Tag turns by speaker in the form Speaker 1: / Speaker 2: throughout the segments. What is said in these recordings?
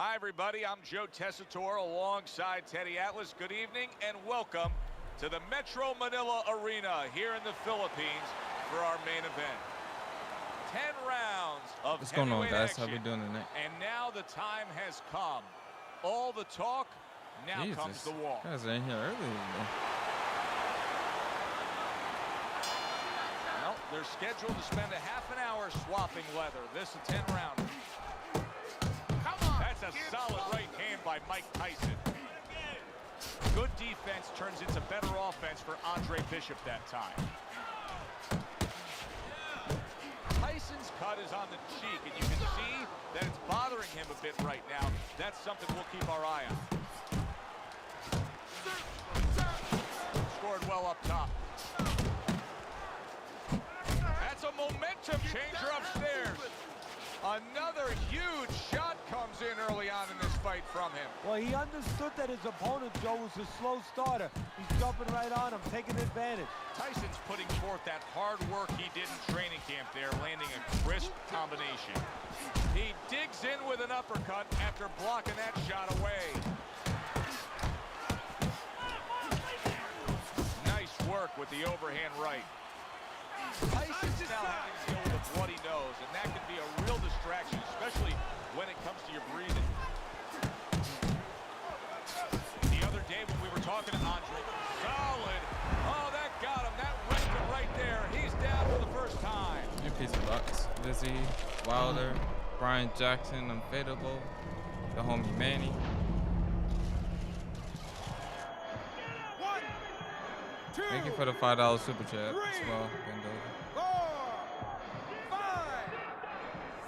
Speaker 1: Hi, everybody. I'm Joe Tessitore alongside Teddy Atlas. Good evening and welcome to the Metro Manila Arena here in the Philippines for our main event. 10 rounds of
Speaker 2: What's going on, guys?
Speaker 1: action.
Speaker 2: How we doing tonight?
Speaker 1: And now the time has come. All the talk, now comes the walk.
Speaker 2: You guys are in here early today.
Speaker 1: Well, they're scheduled to spend a half an hour swapping leather. This is a 10-rounder. That's a solid right hand by Mike Tyson. Good defense turns into better offense for Andre Bishop that time. Tyson's cut is on the cheek, and you can see that it's bothering him a bit right now. That's something we'll keep our eye on. Scored well up top. That's a momentum changer upstairs. Another huge shot comes in early on in this fight from him.
Speaker 3: Well, he understood that his opponent, Joe, was a slow starter. He's jumping right on him, taking advantage.
Speaker 1: Tyson's putting forth that hard work he did in training camp there, landing a crisp combination. He digs in with an uppercut after blocking that shot away. Nice work with the overhand right. Tyson's now having to deal with a bloody nose, and that can be a real distraction, especially when it comes to your breathing. The other day when we were talking to Andre, solid. Oh, that got him. That wrecked him right there. He's down for the first time.
Speaker 2: New piece of bucks. Lizzie, Wilder, Brian Jackson, Unfadable, the homie Manny. Thank you for the $5 super chat as well, Bendo.
Speaker 3: 4, 5,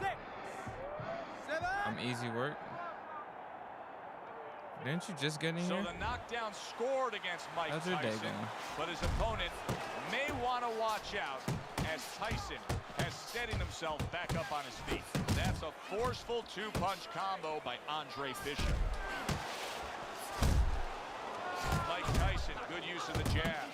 Speaker 3: 6, 7.
Speaker 2: I'm easy work. Didn't you just get in here?
Speaker 1: So the knockdown scored against Mike
Speaker 2: How's your day
Speaker 1: Tyson,
Speaker 2: going?
Speaker 1: but his opponent may want to watch out as Tyson has steadied himself back up on his feet. That's a forceful two-punch combo by Andre Bishop. Mike Tyson, good use of the jab.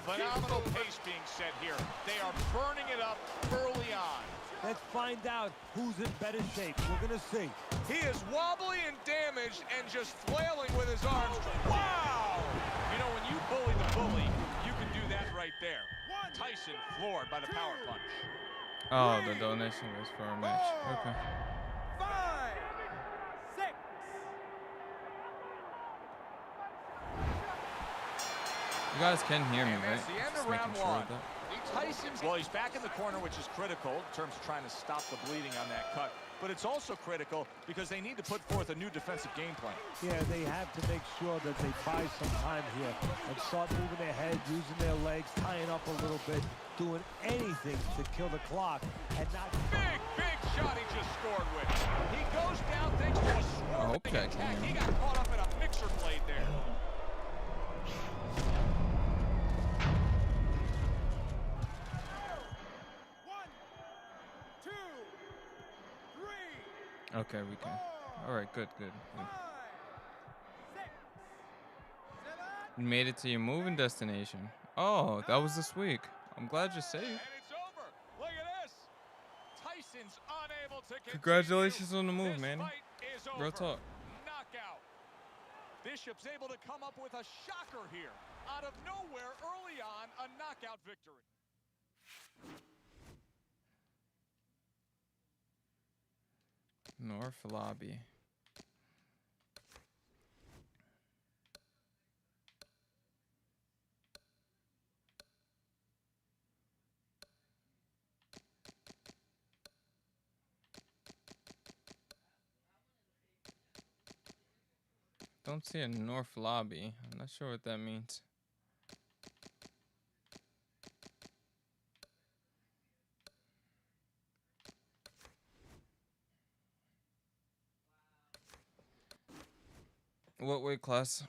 Speaker 1: Phenomenal pace being set here. They are burning it up early on.
Speaker 3: Let's find out who's in better shape. We're going to see.
Speaker 1: He is wobbly and damaged and just flailing with his arms. Wow! You know, when you bully the bully, you can do that right there. Tyson floored by the power punch.
Speaker 2: Oh, the donation was for a match. Okay.
Speaker 3: 5, 6.
Speaker 2: You guys can hear me,
Speaker 1: And
Speaker 2: right?
Speaker 1: that's the end of
Speaker 2: Just making
Speaker 1: round
Speaker 2: sure
Speaker 1: one.
Speaker 2: of that.
Speaker 1: Tyson's, well, he's back in the corner, which is critical in terms of trying to stop the bleeding on that cut. But it's also critical because they need to put forth a new defensive game plan.
Speaker 3: Yeah, they have to make sure that they buy some time here and start moving their head, using their legs, tying up a little bit, doing anything to kill the clock and not...
Speaker 1: Big shot he just scored with. He goes down thanks to a swarming attack. He got caught up in a mixer blade there.
Speaker 2: Okay, we can. All right, good. You made it to your moving destination. Oh, that was this week. I'm glad you're safe.
Speaker 1: And it's over. Look at this. Tyson's unable to continue.
Speaker 2: Congratulations on the move,
Speaker 1: This
Speaker 2: man.
Speaker 1: fight is over.
Speaker 2: Real talk.
Speaker 1: Knockout. Bishop's able to come up with a shocker here. Out of nowhere, early on, a knockout victory.
Speaker 2: North lobby. Don't see a north lobby. I'm not sure what that means. What weight class?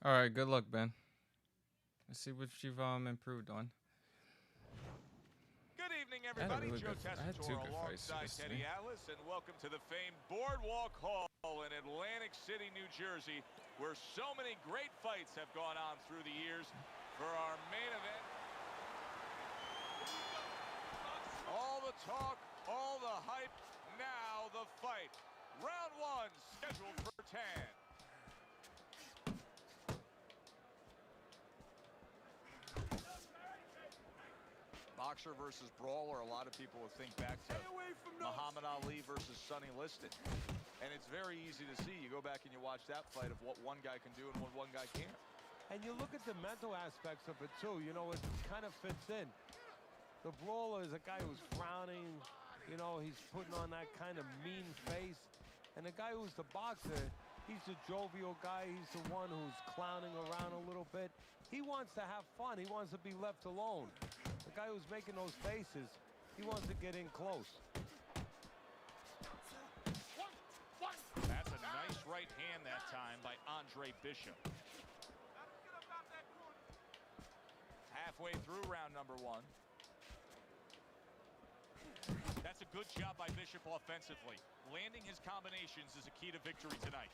Speaker 2: All right, good luck, Ben. Let's see what you've improved on.
Speaker 1: Good evening, everybody.
Speaker 2: really
Speaker 1: Joe
Speaker 2: I had two
Speaker 1: Tessitore
Speaker 2: good fights
Speaker 1: alongside
Speaker 2: yesterday.
Speaker 1: Teddy Atlas, and welcome to the famed Boardwalk Hall in Atlantic City, New Jersey, where so many great fights have gone on through the years. For our main event, all the talk, all the hype, now the fight. Round one, scheduled for 10. Boxer versus brawler, a lot of people will think back to Muhammad Ali versus Sonny Liston. And it's very easy to see. You go back and you watch that fight of what one guy can do and what one guy can't.
Speaker 3: And you look at the mental aspects of it too. You know, it kind of fits in. The brawler is a guy who's frowning. You know, he's putting on that kind of mean face. And the guy who's the boxer, he's the jovial guy. He's the one who's clowning around a little bit. He wants to have fun. He wants to be left alone. The guy who's making those faces, he wants to get in close.
Speaker 1: That's a nice right hand that time by Andre Bishop. Halfway through round number one. That's a good job by Bishop offensively. Landing his combinations is a key to victory tonight.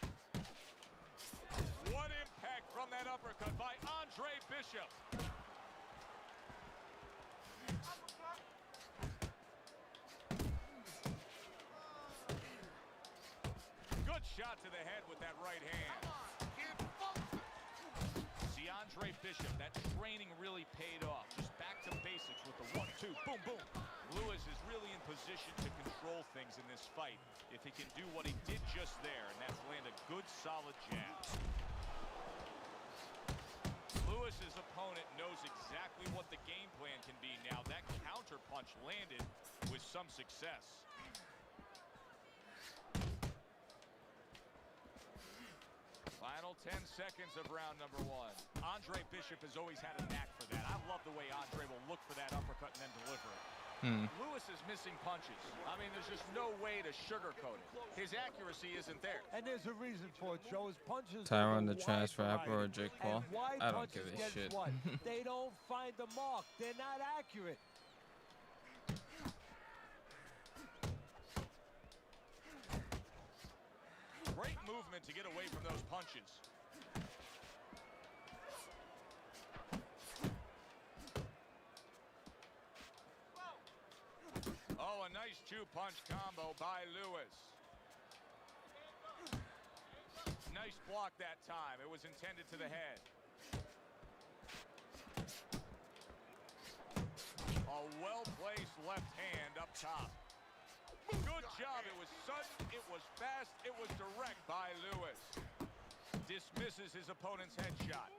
Speaker 1: What impact from that uppercut by Andre Bishop. Good shot to the head with that right hand. See, Andre Bishop, that training really paid off. Just back to basics with the 1-2, boom, boom. Lewis is really in position to control things in this fight if he can do what he did just there, and that's land a good, solid jab. Lewis's opponent knows exactly what the game plan can be now. That counter punch landed with some success. Final 10 seconds of round number one. Andre Bishop has always had a knack for that. I love the way Andre will look for that uppercut and then deliver it. Lewis is missing punches. I mean, there's just no way to sugarcoat it. His accuracy isn't there.
Speaker 3: And there's a reason for it, Joe. His punches
Speaker 2: Tyron
Speaker 3: are
Speaker 2: the Trash Rapper or
Speaker 3: variety.
Speaker 2: Jake Paul?
Speaker 3: And wide
Speaker 2: I don't
Speaker 3: punches
Speaker 2: give a
Speaker 3: get
Speaker 2: shit.
Speaker 3: What? They don't find the mark. They're not accurate.
Speaker 1: Great movement to get away from those punches. Oh, a nice two-punch combo by Lewis. Nice block that time. It was intended to the head. A well-placed left hand up top. Good job. It was sudden, it was fast, it was direct by Lewis. Dismisses his opponent's headshot.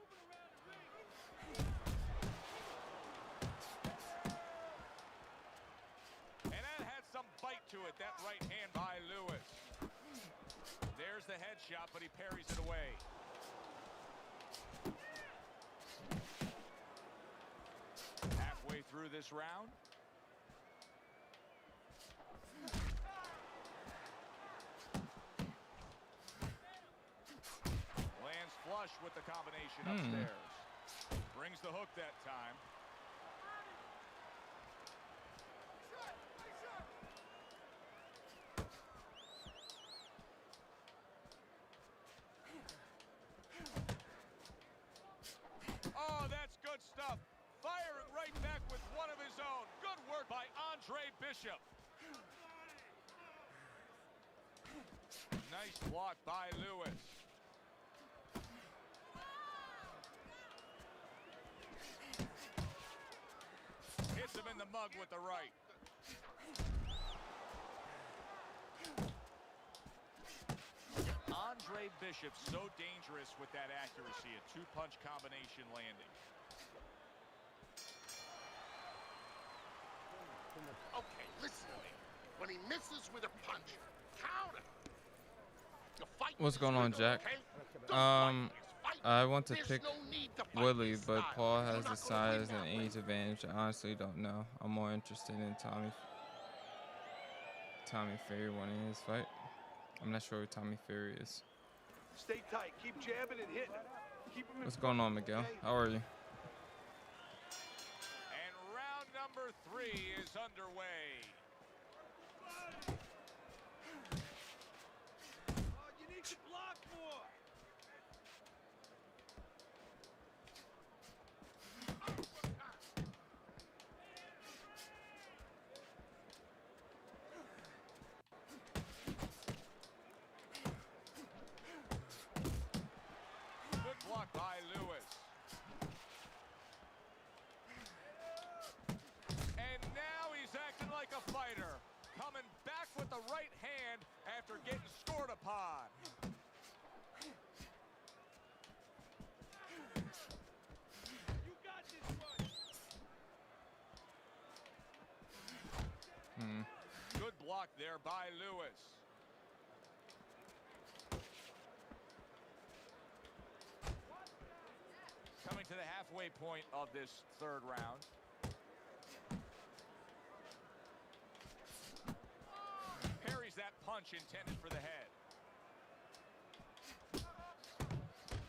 Speaker 1: And that had some bite to it, that right hand by Lewis. There's the headshot, but he parries it away. Halfway through this round. Lands flush with the combination upstairs. Brings the hook that time. Oh, that's good stuff. Firing right back with one of his own. Good work by Andre Bishop. Nice block by Lewis. Hits him in the mug with the right. Andre Bishop so dangerous with that accuracy. A two-punch combination landing.
Speaker 4: Okay, listen to me. When he misses with a punch, counter.
Speaker 2: What's going on, Jack? I want to pick Willie, but Paul has the size and age advantage. I honestly don't know. I'm more interested in Tommy Fury winning his fight. I'm not sure who Tommy Fury is.
Speaker 5: Stay tight. Keep jabbing and hitting.
Speaker 2: What's going on, Miguel? How are you?
Speaker 1: And round number 3 is underway.
Speaker 3: You need to block more.
Speaker 1: Good block by Lewis. And now he's acting like a fighter, coming back with the right hand after getting scored upon.
Speaker 3: You got this one.
Speaker 1: Good block there by Lewis. Coming to the halfway point of this 3rd round. Parries that punch intended for the head.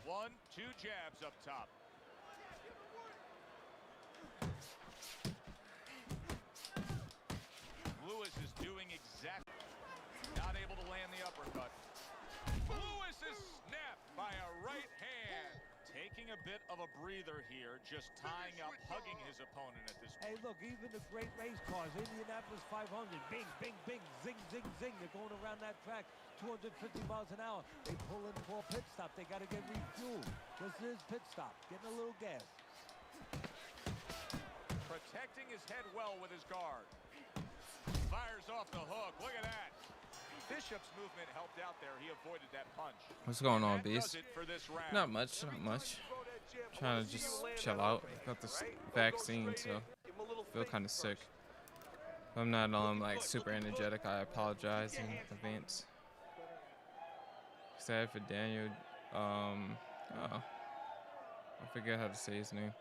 Speaker 1: 1, 2 jabs up top. Lewis is doing exactly. Not able to land the uppercut. Lewis is snapped by a right hand. Taking a bit of a breather here, just tying up, hugging his opponent at this point.
Speaker 3: Hey, look, even the great race cars, Indianapolis 500, bing, bing, bing, zing, zing, zing. They're going around that track 250 miles an hour. They pull in for a pit stop. They got to get refueled. This is pit stop, getting a little gas.
Speaker 1: Protecting his head well with his guard. Fires off the hook. Look at that. Bishop's movement helped out there. He avoided that punch.
Speaker 2: What's going on,
Speaker 1: That
Speaker 2: Beast?
Speaker 1: does it for this round.
Speaker 2: Not much, not much. Trying to just chill out. Got this vaccine, so I feel kind of sick. If I'm not like super energetic, I apologize in advance. Excited for Daniel. Oh, I forget how to say his name.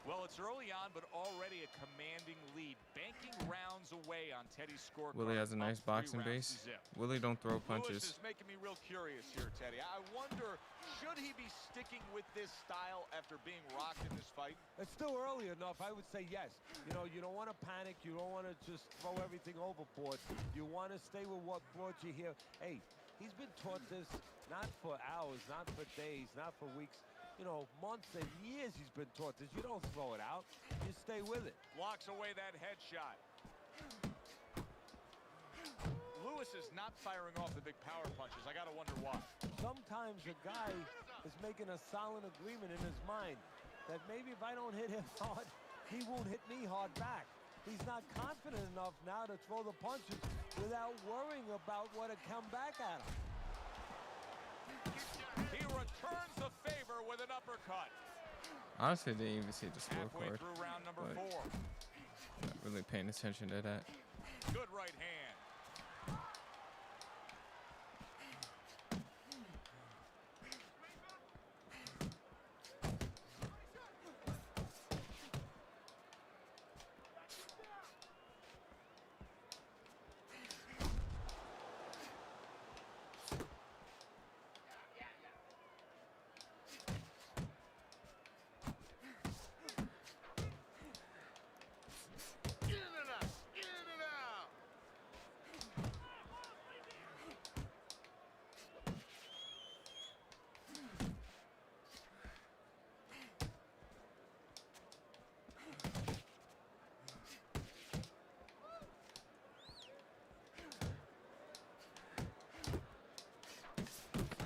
Speaker 1: Well, it's early on, but already a commanding lead. Banking rounds away on Teddy's scorecard.
Speaker 2: Willie has a nice
Speaker 1: up 3
Speaker 2: boxing
Speaker 1: rounds
Speaker 2: base.
Speaker 1: to zip.
Speaker 2: Willie don't throw
Speaker 1: Lewis
Speaker 2: punches.
Speaker 1: is making me real curious here, Teddy. I wonder, should he be sticking with this style after being rocked in this fight?
Speaker 3: It's still early enough. I would say yes. You know, you don't want to panic. You don't want to just throw everything overboard. You want to stay with what brought you here. Hey, he's been taught this not for hours, not for days, not for weeks. You know, months and years he's been taught this. You don't throw it out. You stay with it.
Speaker 1: Blocks away that headshot. Lewis is not firing off the big power punches. I got to wonder why.
Speaker 3: Sometimes a guy is making a solid agreement in his mind that maybe if I don't hit him hard, he won't hit me hard back. He's not confident enough now to throw the punches without worrying about what to come back at him.
Speaker 1: He returns the favor with an uppercut.
Speaker 2: Honestly, they didn't even see the
Speaker 1: Halfway
Speaker 2: scorecard.
Speaker 1: through round number
Speaker 2: but
Speaker 1: 4.
Speaker 2: Not really paying attention to that.
Speaker 1: Good right hand.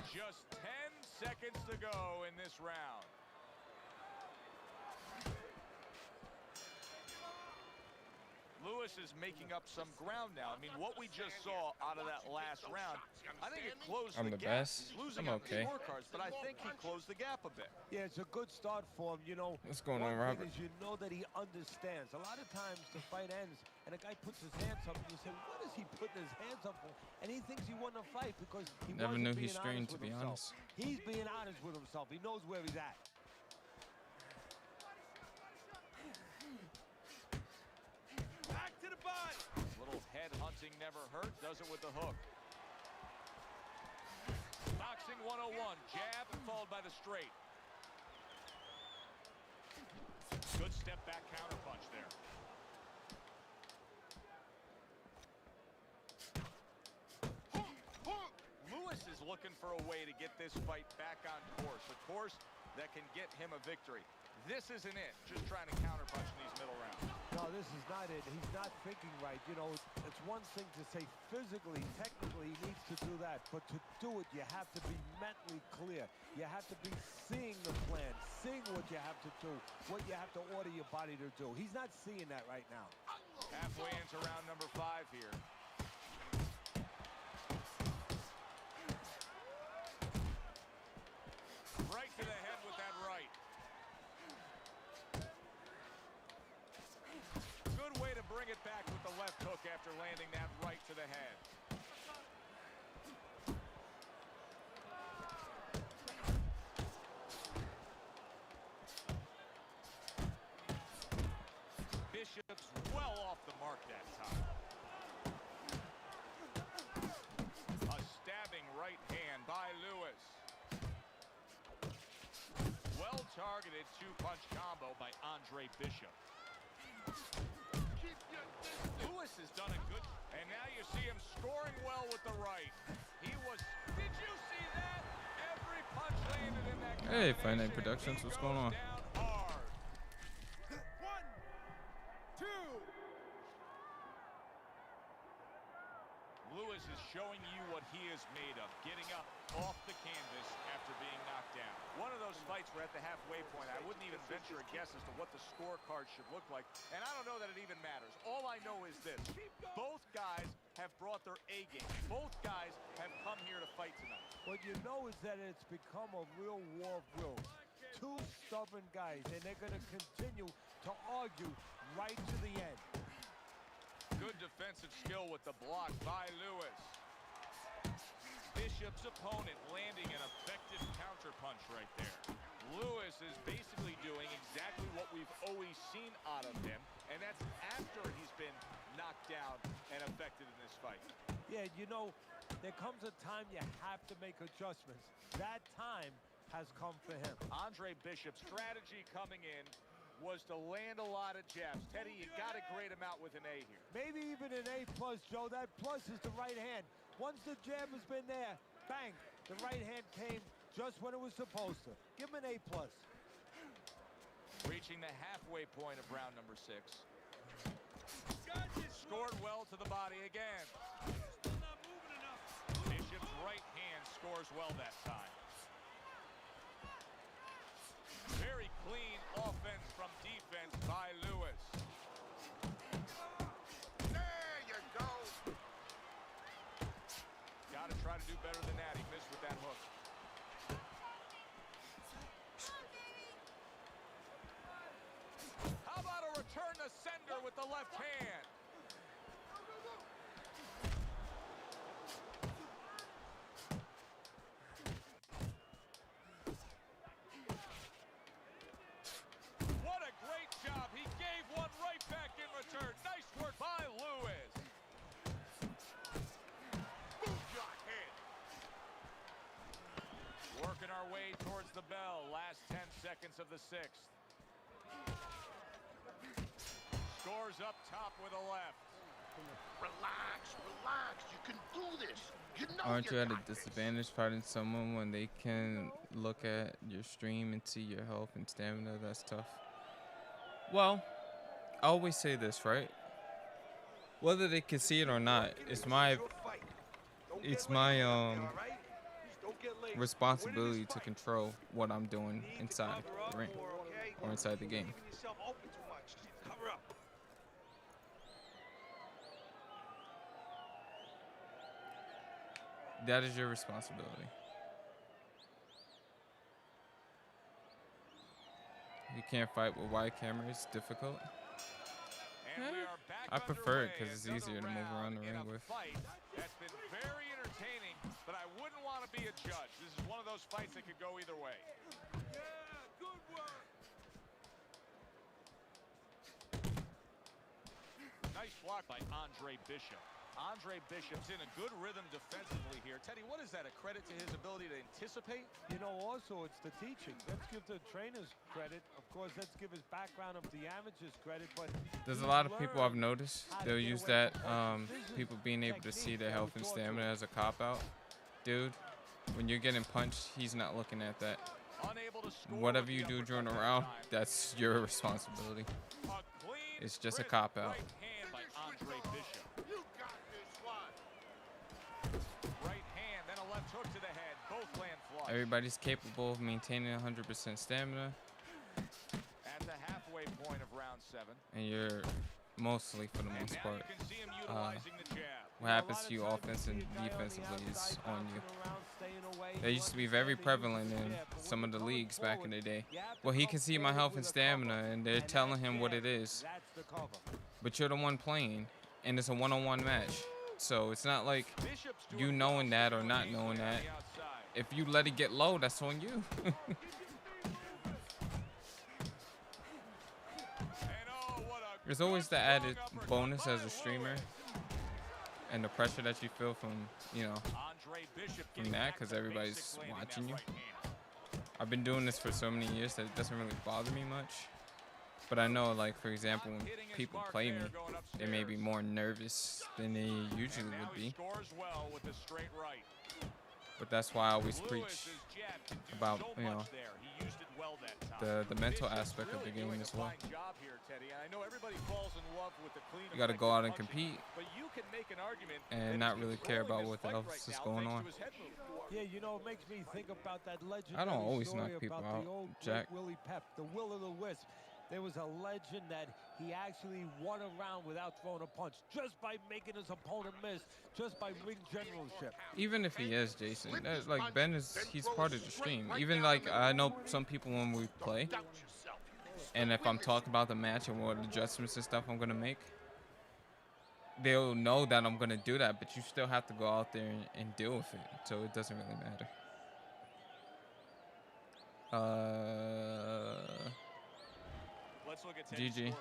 Speaker 1: Just 10 seconds to go in this round. Lewis is making up some ground now. I mean, what we just saw out of that last round, I think it closed
Speaker 2: I'm
Speaker 1: the
Speaker 2: the
Speaker 1: gap.
Speaker 2: best.
Speaker 1: He's losing
Speaker 2: I'm
Speaker 1: on
Speaker 2: okay.
Speaker 1: the scorecards, but I think he closed the gap a bit.
Speaker 3: Yeah, it's a good start for him. You know,
Speaker 2: What's going on,
Speaker 3: one
Speaker 2: Robert?
Speaker 3: thing is you know that he understands. A lot of times the fight ends and a guy puts his hands up and you say, what is he putting his hands up for? And he thinks he won the fight because he
Speaker 2: Never
Speaker 3: wasn't
Speaker 2: knew
Speaker 3: being
Speaker 2: he's strained,
Speaker 3: honest
Speaker 2: to
Speaker 3: with
Speaker 2: be
Speaker 3: himself.
Speaker 2: honest.
Speaker 3: He's being honest with himself. He knows where he's at. Back to the body.
Speaker 1: Little head hunting never hurt. Does it with the hook. Knocks Boxing 101, jab followed by the straight. Good step back counter punch there. Lewis is looking for a way to get this fight back on course, a course that can get him a victory. This isn't it, just trying to counterpunch in these middle rounds.
Speaker 3: No, this is not it. He's not thinking right. You know, it's one thing to say physically, technically, he needs to do that. But to do it, you have to be mentally clear. You have to be seeing the plan, seeing what you have to do, what you have to order your body to do. He's not seeing that right now.
Speaker 1: Halfway into round number 5 here. Right to the head with that right. Good way to bring it back with the left hook after landing that right to the head. Bishop's well off the mark that time. A stabbing right hand by Lewis. Well-targeted two-punch combo by Andre Bishop. Lewis has done a good, and now you see him scoring well with the right. He was, did you see that? Every punch landed in that combination.
Speaker 2: Hey, Fight Night Productions, what's going on?
Speaker 1: Down hard.
Speaker 5: 1, 2.
Speaker 1: Lewis is showing you what he is made of, getting up off the canvas after being knocked down. One of those fights where at the halfway point, I wouldn't even venture a guess as to what the scorecard should look like, and I don't know that it even matters. All I know is this: both guys have brought their A game. Both guys have come here to fight tonight.
Speaker 3: What you know is that it's become a real war of wills. Two stubborn guys, and they're going to continue to argue right to the end.
Speaker 1: Good defensive skill with the block by Lewis. Bishop's opponent landing an effective counterpunch right there. Lewis is basically doing exactly what we've always seen out of him, and that's after he's been knocked down and affected in this fight.
Speaker 3: Yeah, you know, there comes a time you have to make adjustments. That time has come for him.
Speaker 1: Andre Bishop's strategy coming in was to land a lot of jabs. Teddy, you got to grade him out with an A here.
Speaker 3: Maybe even an A+, Joe. That plus is the right hand. Once the jab has been there, bang, the right hand came just when it was supposed to. Give him an A+.
Speaker 1: Reaching the halfway point of round number 6. Scored well to the body again.
Speaker 5: Still not moving enough.
Speaker 1: Bishop's right hand scores well that time. Very clean offense from defense by Lewis.
Speaker 4: There you go.
Speaker 1: Got to try to do better than that. He missed with that hook. How about a return to sender with the left hand? What a great job. He gave one right back in return. Nice work by Lewis.
Speaker 4: Move your head.
Speaker 1: Working our way towards the bell. Last 10 seconds of the 6th. Scores up top with a left.
Speaker 4: Relax, relax. You can do this. You know
Speaker 2: Aren't you at a
Speaker 4: got this.
Speaker 2: disadvantage fighting someone when they can look at your stream and see your health and stamina? That's tough. Well, I always say this, right? Whether they can see it or not, it's my responsibility to control what I'm doing inside the ring or inside the game. That is your responsibility. You can't fight with wide camera, it's difficult.
Speaker 1: And we are back
Speaker 2: I prefer it
Speaker 1: underway.
Speaker 2: because it's
Speaker 1: Another
Speaker 2: easier to move around the
Speaker 1: round in
Speaker 2: ring
Speaker 1: a
Speaker 2: with.
Speaker 1: Fight that's been very entertaining, but I wouldn't want to be a judge. This is one of those fights that could go either way.
Speaker 5: Yeah, good work.
Speaker 1: Nice block by Andre Bishop. Andre Bishop's in a good rhythm defensively here. Teddy, what is that? A credit to his ability to anticipate?
Speaker 3: You know, also it's the teaching. Let's give the trainers credit. Of course, let's give his background of the amateurs credit. But
Speaker 2: There's a lot of people I've noticed, they'll use that, people being able to see their health and stamina as a cop-out. Dude, when you're getting punched, he's not looking at that. Whatever you do during the round, that's your responsibility. It's just a cop-out.
Speaker 1: Right hand by Andre Bishop.
Speaker 4: You got this one.
Speaker 1: Right hand, then a left hook to the head. Both land flush.
Speaker 2: Everybody's capable of maintaining 100% stamina,
Speaker 1: At the halfway point of round 7.
Speaker 2: and you're mostly, for the most
Speaker 1: Now
Speaker 2: part,
Speaker 1: you can see him utilizing the jab.
Speaker 2: what happens to you offensively and defensively is on you. That used to be very prevalent in some of the leagues back in the day. Well, he can see my health and stamina, and they're telling him what it is. But you're the one playing, and it's a one-on-one match. So it's not like you knowing that or not knowing that. If you let it get low, that's on you. There's always the added bonus as a streamer, and the pressure that you feel from, you know, from that, because everybody's watching you. I've been doing this for so many years that it doesn't really bother me much. But I know, like, for example, when people play me, they may be more nervous than they usually would be. But that's why I always preach about, you know, the mental aspect of the game as well. You got to go out and compete and not really care about what else is going on.
Speaker 3: Yeah, you know, it makes me think about that legendary
Speaker 2: I don't always
Speaker 3: story
Speaker 2: knock people
Speaker 3: about
Speaker 2: out,
Speaker 3: the old
Speaker 2: Jack.
Speaker 3: Willie Pep, the Will of the Wisp. There was a legend that he actually won a round without throwing a punch, just by making his opponent miss, just by ring generalship.
Speaker 2: Even if he is, Jason, like Ben he's part of the stream. Even like I know some people when we play, and if I'm talking about the match and what adjustments and stuff I'm gonna make, they'll know that I'm gonna do that, but you still have to go out there and deal with it, so it doesn't really matter.
Speaker 1: Let's look at
Speaker 2: GG.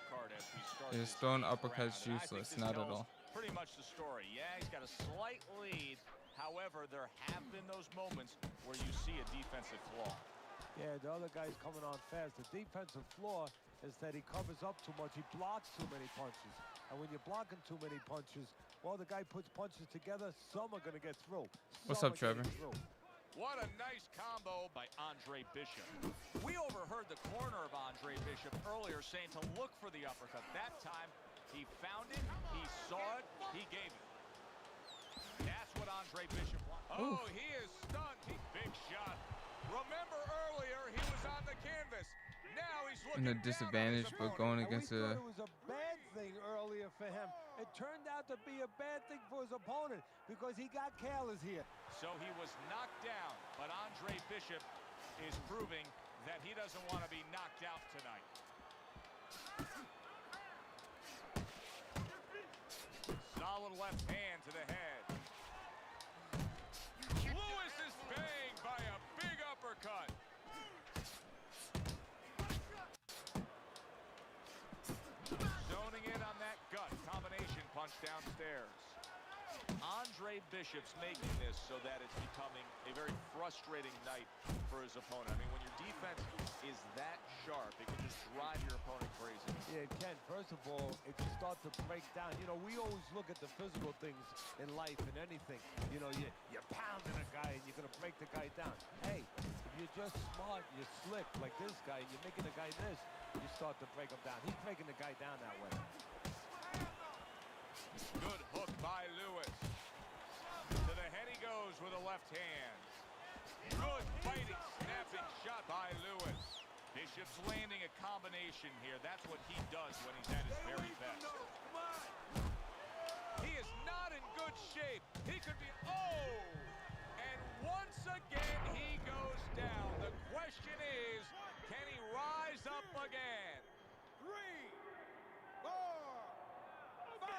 Speaker 2: Is throwing uppercuts useless? Not at all.
Speaker 1: Pretty much the story. Yeah, he's got a slight lead. However, there have been those moments where you see a defensive flaw.
Speaker 3: Yeah, the other guy's coming on fast. The defensive flaw is that he covers up too much. He blocks too many punches. And when you're blocking too many punches, well, the guy puts punches together, some are going to get through.
Speaker 2: What's up, Trevor?
Speaker 1: What a nice combo by Andre Bishop. We overheard the corner of Andre Bishop earlier saying to look for the uppercut. That time, he found it, he saw it, he gave it. That's what Andre Bishop wants. Oh, he is stunned. Big shot. Remember earlier, he was on the canvas. Now he's looking
Speaker 2: in a disadvantage, but going against
Speaker 3: a... It was a bad thing earlier for him. It turned out to be a bad thing for his opponent because he got careless here.
Speaker 1: So he was knocked down, but Andre Bishop is proving that he doesn't want to be knocked out tonight. Solid left hand to the head. Lewis is banged by a big uppercut. Zoning in on that gut combination punch downstairs. Andre Bishop's making this so that it's becoming a very frustrating night for his opponent. I mean, when your defense is that sharp, it can just drive your opponent crazy.
Speaker 3: Yeah, it can. First of all, it can start to break down. You know, we always look at the physical things in life and anything. You know, you're pounding a guy and you're going to break the guy down. Hey, if you're just smart, you're slick like this guy, and you're making the guy miss, you start to break him down. He's breaking the guy down that way.
Speaker 1: Good hook by Lewis. To the head he goes with a left hand. Good fighting, snapping shot by Lewis. Bishop's landing a combination here. That's what he does when he's at his very best. He is not in good shape. He could be... Oh! And once again, he goes down. The question is, can he rise up again?
Speaker 5: 3, 4, 5.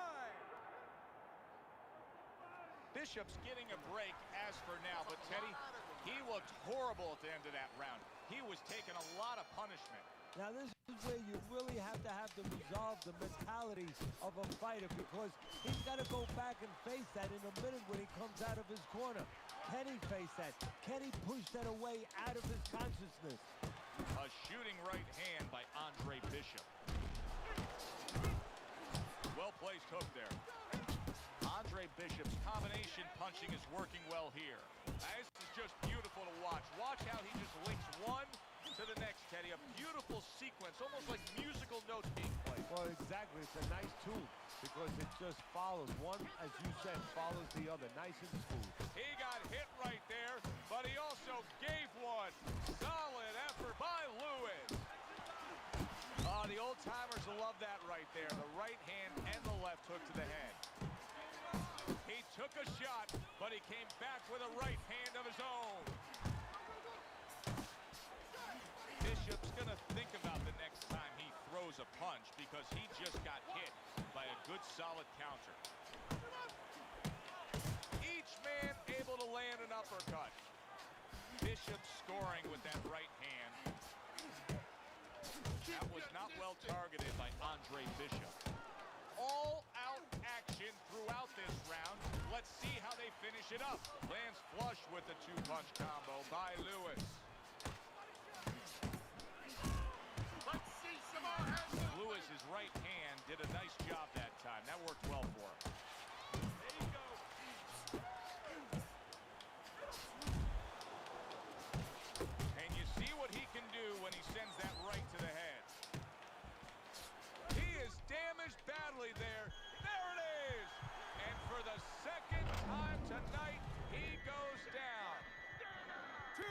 Speaker 1: Bishop's getting a break as for now, but Teddy, he looked horrible at the end of that round. He was taking a lot of punishment.
Speaker 3: Now this is where you really have to have the resolve, the mentality of a fighter, because he's got to go back and face that in a minute when he comes out of his corner. Can he face that? Can he push that away out of his consciousness?
Speaker 1: A shooting right hand by Andre Bishop. Well-placed hook there. Andre Bishop's combination punching is working well here. This is just beautiful to watch. Watch how he just links one to the next, Teddy. A beautiful sequence, almost like musical notes being played.
Speaker 3: Well, exactly. It's a nice tool because it just follows. One, as you said, follows the other. Nice and smooth.
Speaker 1: He got hit right there, but he also gave one. Solid effort by Lewis. The old-timers love that right there. The right hand and the left hook to the head. He took a shot, but he came back with a right hand of his own. Bishop's going to think about the next time he throws a punch because he just got hit by a good, solid counter. Each man able to land an uppercut. Bishop scoring with that right hand. That was not well targeted by Andre Bishop. All-out action throughout this round. Let's see how they finish it up. Lands flush with the two-punch combo by Lewis.
Speaker 4: Let's see some more hands.
Speaker 1: Lewis's right hand did a nice job that time. That worked well for him.
Speaker 5: There you go.
Speaker 1: And you see what he can do when he sends that right to the head. He is damaged badly there. There it is. And for the second time tonight, he goes down.
Speaker 5: 2,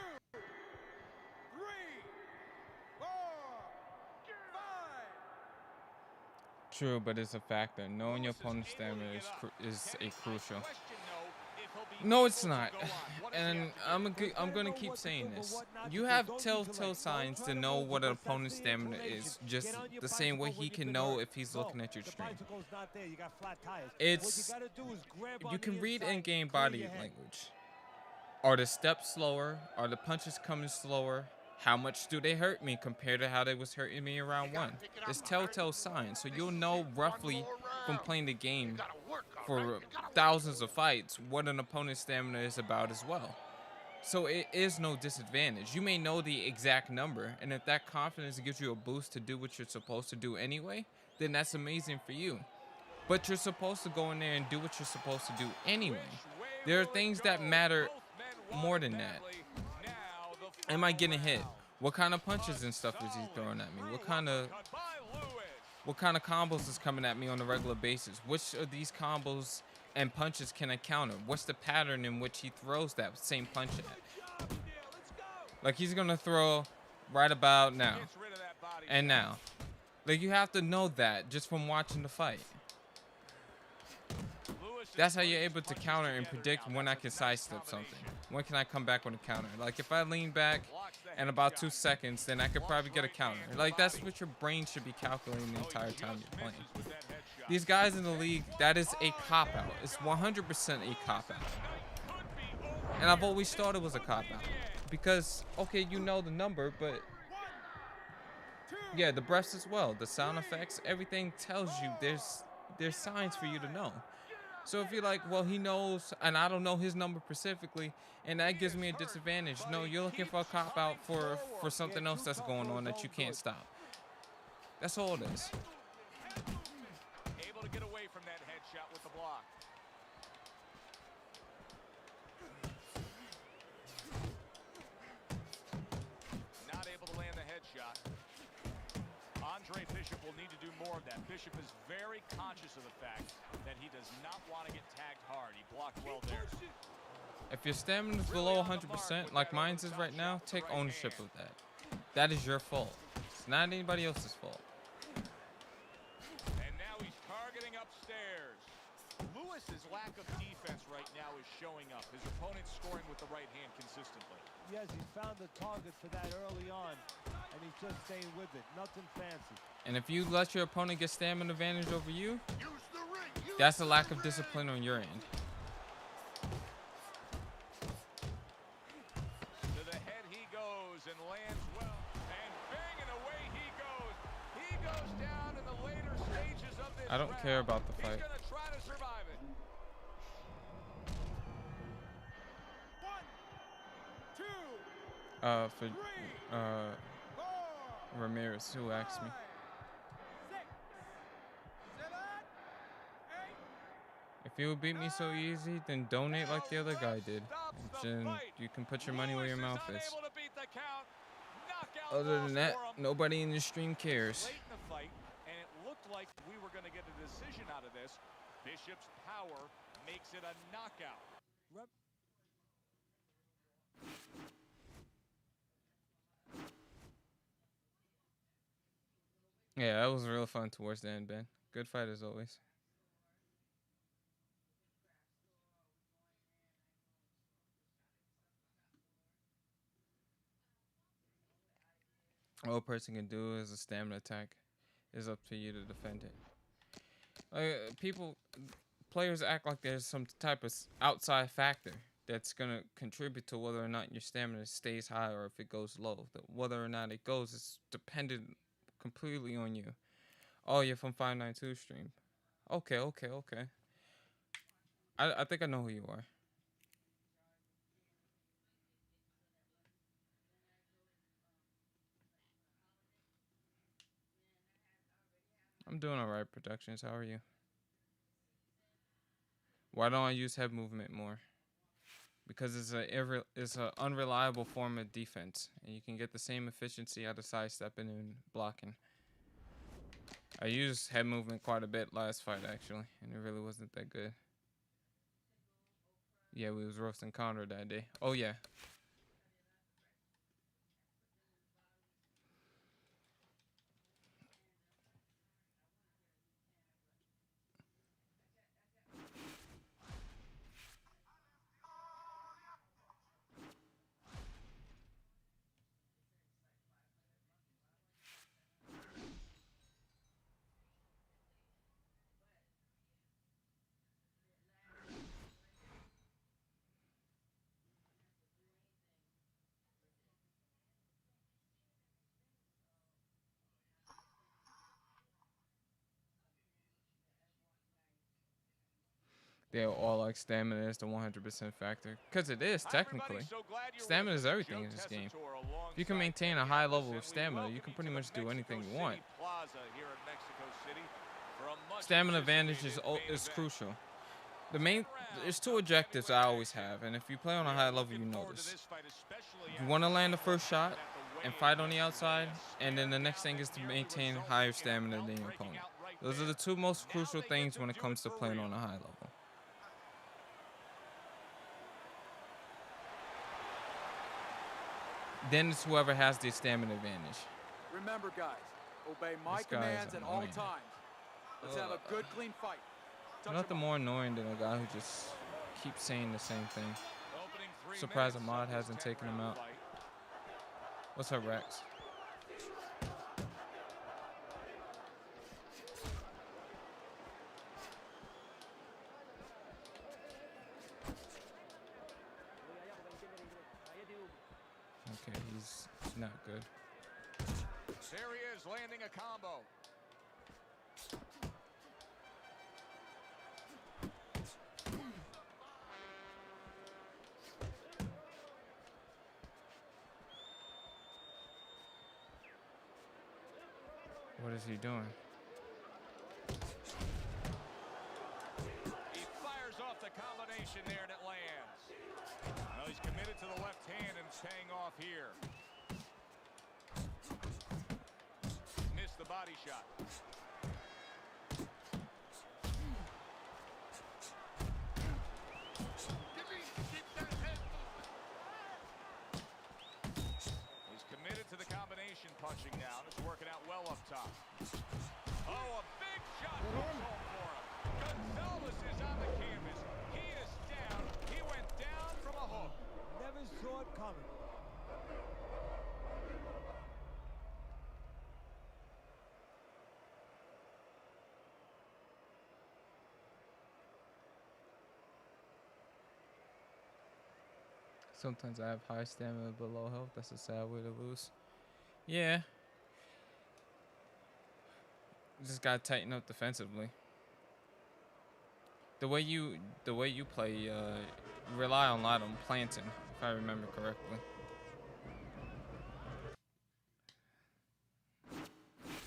Speaker 5: 3, 4, 5.
Speaker 2: True, but it's a factor. Knowing your opponent's stamina is a crucial. No, it's not. And I'm gonna keep saying this. You have telltale signs to know what an opponent's stamina is, just the same way he can know if he's looking at your stream. It's you can read in-game body language. Are the steps slower? Are the punches coming slower? How much do they hurt me compared to how they was hurting me in round one? There's telltale signs, so you'll know roughly from playing the game for thousands of fights what an opponent's stamina is about as well. So it is no disadvantage. You may know the exact number, and if that confidence gives you a boost to do what you're supposed to do anyway, then that's amazing for you. But you're supposed to go in there and do what you're supposed to do anyway. There are things that matter more than that. Am I getting hit? What kind of punches and stuff is he throwing at me? What kind of combos is coming at me on a regular basis? Which of these combos and punches can I counter? What's the pattern in which he throws that same punch at? Like he's gonna throw right about now and now. Like you have to know that just from watching the fight. That's how you're able to counter and predict when I can sidestep something. When can I come back with a counter? Like if I lean back in about 2 seconds, then I could probably get a counter. Like that's what your brain should be calculating the entire time you're playing. These guys in the league, that is a cop-out. It's 100% a cop-out. And I've always thought it was a cop-out. Because, okay, you know the number, but yeah, the breaths as well. The sound effects, everything tells you there's signs for you to know. So if you're like, well, he knows, and I don't know his number specifically, and that gives me a disadvantage. No, you're looking for a cop-out for something else that's going on that you can't stop. That's all it is.
Speaker 1: Able to get away from that headshot with the block. Not able to land the headshot. Andre Bishop will need to do more of that. Bishop is very conscious of the fact that he does not want to get tagged hard. He blocked well there.
Speaker 2: If your stamina is below 100%, like mine is right now, take ownership of that. That is your fault. It's not anybody else's fault.
Speaker 1: And now he's targeting upstairs. Lewis's lack of defense right now is showing up. His opponent's scoring with the right hand consistently.
Speaker 3: Yes, he found the target for that early on, and he's just staying with it. Nothing fancy.
Speaker 2: And if you let your opponent get stamina advantage over you, that's a lack of discipline on your end.
Speaker 1: To the head he goes and lands well. And banging away he goes. He goes down in the later stages of this
Speaker 2: I don't
Speaker 1: round.
Speaker 2: care about the fight.
Speaker 1: He's going to try to survive it.
Speaker 5: 1, 2,
Speaker 2: For
Speaker 5: 3, 4,
Speaker 2: Ramirez, who asked me.
Speaker 5: 5, 6, 7, 8.
Speaker 2: If you would beat me so easy, then donate like the other guy did. And then you can put your money where your mouth is. Other than that, nobody in the stream cares.
Speaker 1: Late in the fight, and it looked like we were going to get a decision out of this. Bishop's power makes it a knockout.
Speaker 2: Yeah, that was real fun towards the end, Ben. Good fight as always. All a person can do is a stamina attack. It's up to you to defend it. Players act like there's some type of outside factor that's gonna contribute to whether or not your stamina stays high or if it goes low. Whether or not it goes is dependent completely on you. Oh, you're from 592 stream. Okay. I think I know who you are. I'm doing alright, Productions. How are you? Why don't I use head movement more? Because it's an unreliable form of defense, and you can get the same efficiency out of sidestepping and blocking. I used head movement quite a bit last fight, actually, and it really wasn't that good. Yeah, we was roasting Conor that day. Oh, yeah. They all like stamina is the 100% factor. Because it is, technically. Stamina is everything in this game. If you can maintain a high level of stamina, you can pretty much do anything you want. Stamina advantage is crucial. There's two objectives I always have, and if you play on a high level, you know this. You want to land the first shot and fight on the outside, and then the next thing is to maintain higher stamina than your opponent. Those are the two most crucial things when it comes to playing on a high level. Then it's whoever has the stamina advantage.
Speaker 5: Remember, guys, obey my commands at all times. Let's have a good, clean fight.
Speaker 2: Nothing more annoying than a guy who just keeps saying the same thing. Surprised Ahmad hasn't taken him out. What's up, Rex? Okay, he's not good.
Speaker 1: There he is, landing a combo.
Speaker 2: What is he doing?
Speaker 1: He fires off the combination there and it lands. Well, he's committed to the left hand and it's paying off here. Missed the body shot. He's committed to the combination punching now. It's working out well up top. Oh, a big shot goes home for him. Gonzalez is on the canvas. He is down. He went down from a hook.
Speaker 3: Never saw it coming.
Speaker 2: Sometimes I have high stamina but low health. That's a sad way to lose. Yeah. Just gotta tighten up defensively. The way you play, you rely a lot on planting, if I remember correctly.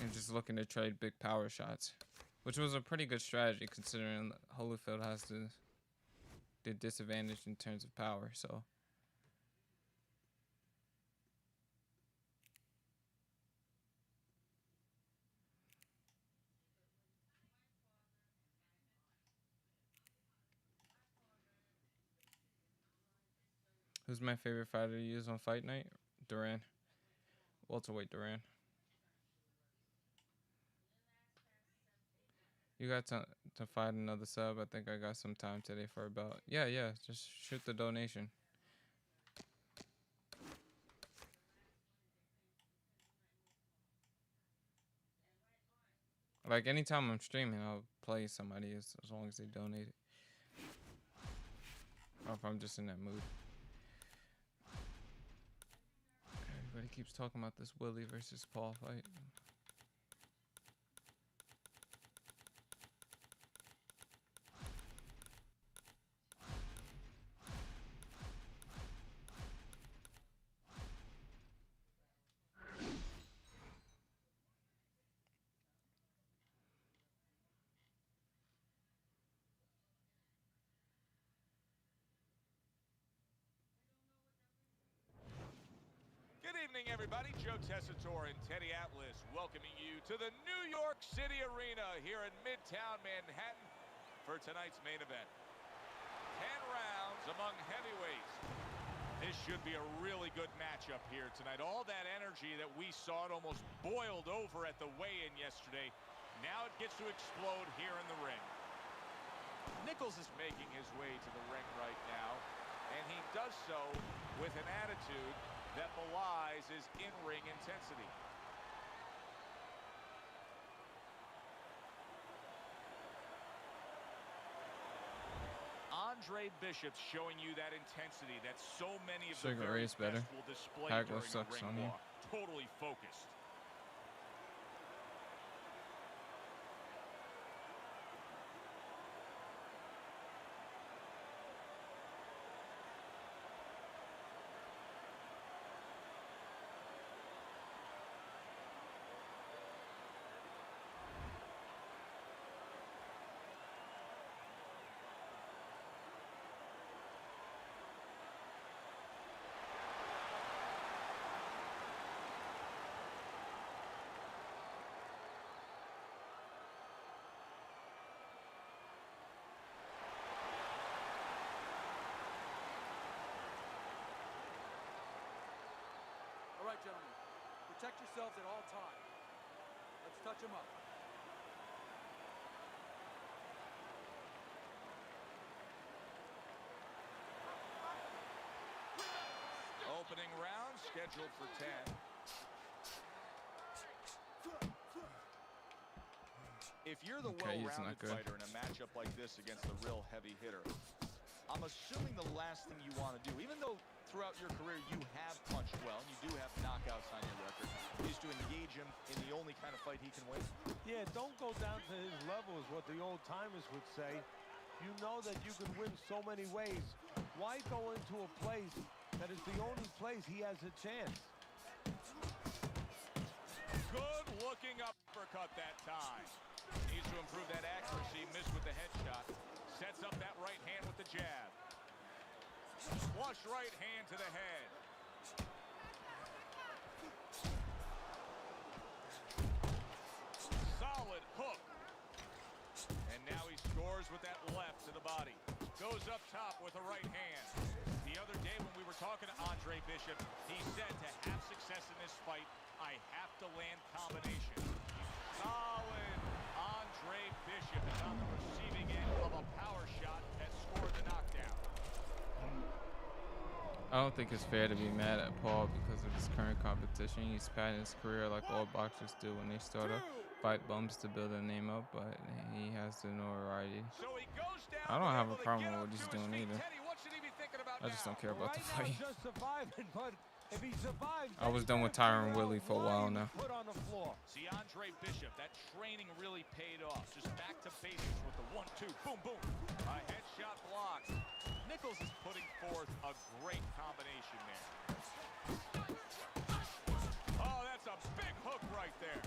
Speaker 2: And just looking to trade big power shots, which was a pretty good strategy considering Holyfield has the disadvantage in terms of power. So. Who's my favorite fighter to use on Fight Night? Duran. Welterweight Duran. You got to fight another sub. I think I got some time today for about. Yeah. Just shoot the donation. Like anytime I'm streaming, I'll play somebody as long as they donate it. Or if I'm just in that mood. Everybody keeps talking about this Willie versus Paul fight.
Speaker 1: Good evening, everybody. Joe Tessitore and Teddy Atlas welcoming you to the New York City Arena here in Midtown Manhattan for tonight's main event. 10 rounds among heavyweights. This should be a really good matchup here tonight. All that energy that we saw, it almost boiled over at the weigh-in yesterday. Now it gets to explode here in the ring. Nichols is making his way to the ring right now, and he does so with an attitude that belies his in-ring intensity. Andre Bishop's showing you that intensity that so many of the very best will display during a ring walk. Totally focused.
Speaker 5: All right, gentlemen. Protect yourselves at all times. Let's touch them up.
Speaker 1: Opening round scheduled for 10. If you're the well-rounded fighter in a matchup like this against a real heavy hitter, I'm assuming the last thing you want to do, even though throughout your career you have punched well and you do have knockouts on your record, is to engage him in the only kind of fight he can win.
Speaker 3: Yeah, don't go down to his level is what the old-timers would say. You know that you can win so many ways. Why go into a place that is the only place he has a chance?
Speaker 1: Good looking uppercut that time. Needs to improve that accuracy. Missed with the headshot. Sets up that right hand with the jab. Flush right hand to the head. Solid hook. And now he scores with that left to the body. Goes up top with a right hand. The other day when we were talking to Andre Bishop, he said to have success in this fight, I have to land combinations. Solid. Andre Bishop is on the receiving end of a power shot that scored the knockdown.
Speaker 2: I don't think it's fair to be mad at Paul because of his current competition. He's padding his career like all boxers do when they start a fight bumps to build a name up, but he has the notoriety.
Speaker 1: So he goes down,
Speaker 2: I don't have a problem with what he's doing either.
Speaker 1: Teddy, what should he be thinking about
Speaker 2: I just don't care about the
Speaker 3: Right now,
Speaker 2: fight.
Speaker 3: just surviving, but If he survives,
Speaker 2: I was done with Tyron Willie for a while now.
Speaker 3: Put on the floor.
Speaker 1: See, Andre Bishop, that training really paid off. Just back to basics with the 1-2, boom, boom. A headshot blocked. Nichols is putting forth a great combination there. Oh, that's a big hook right there.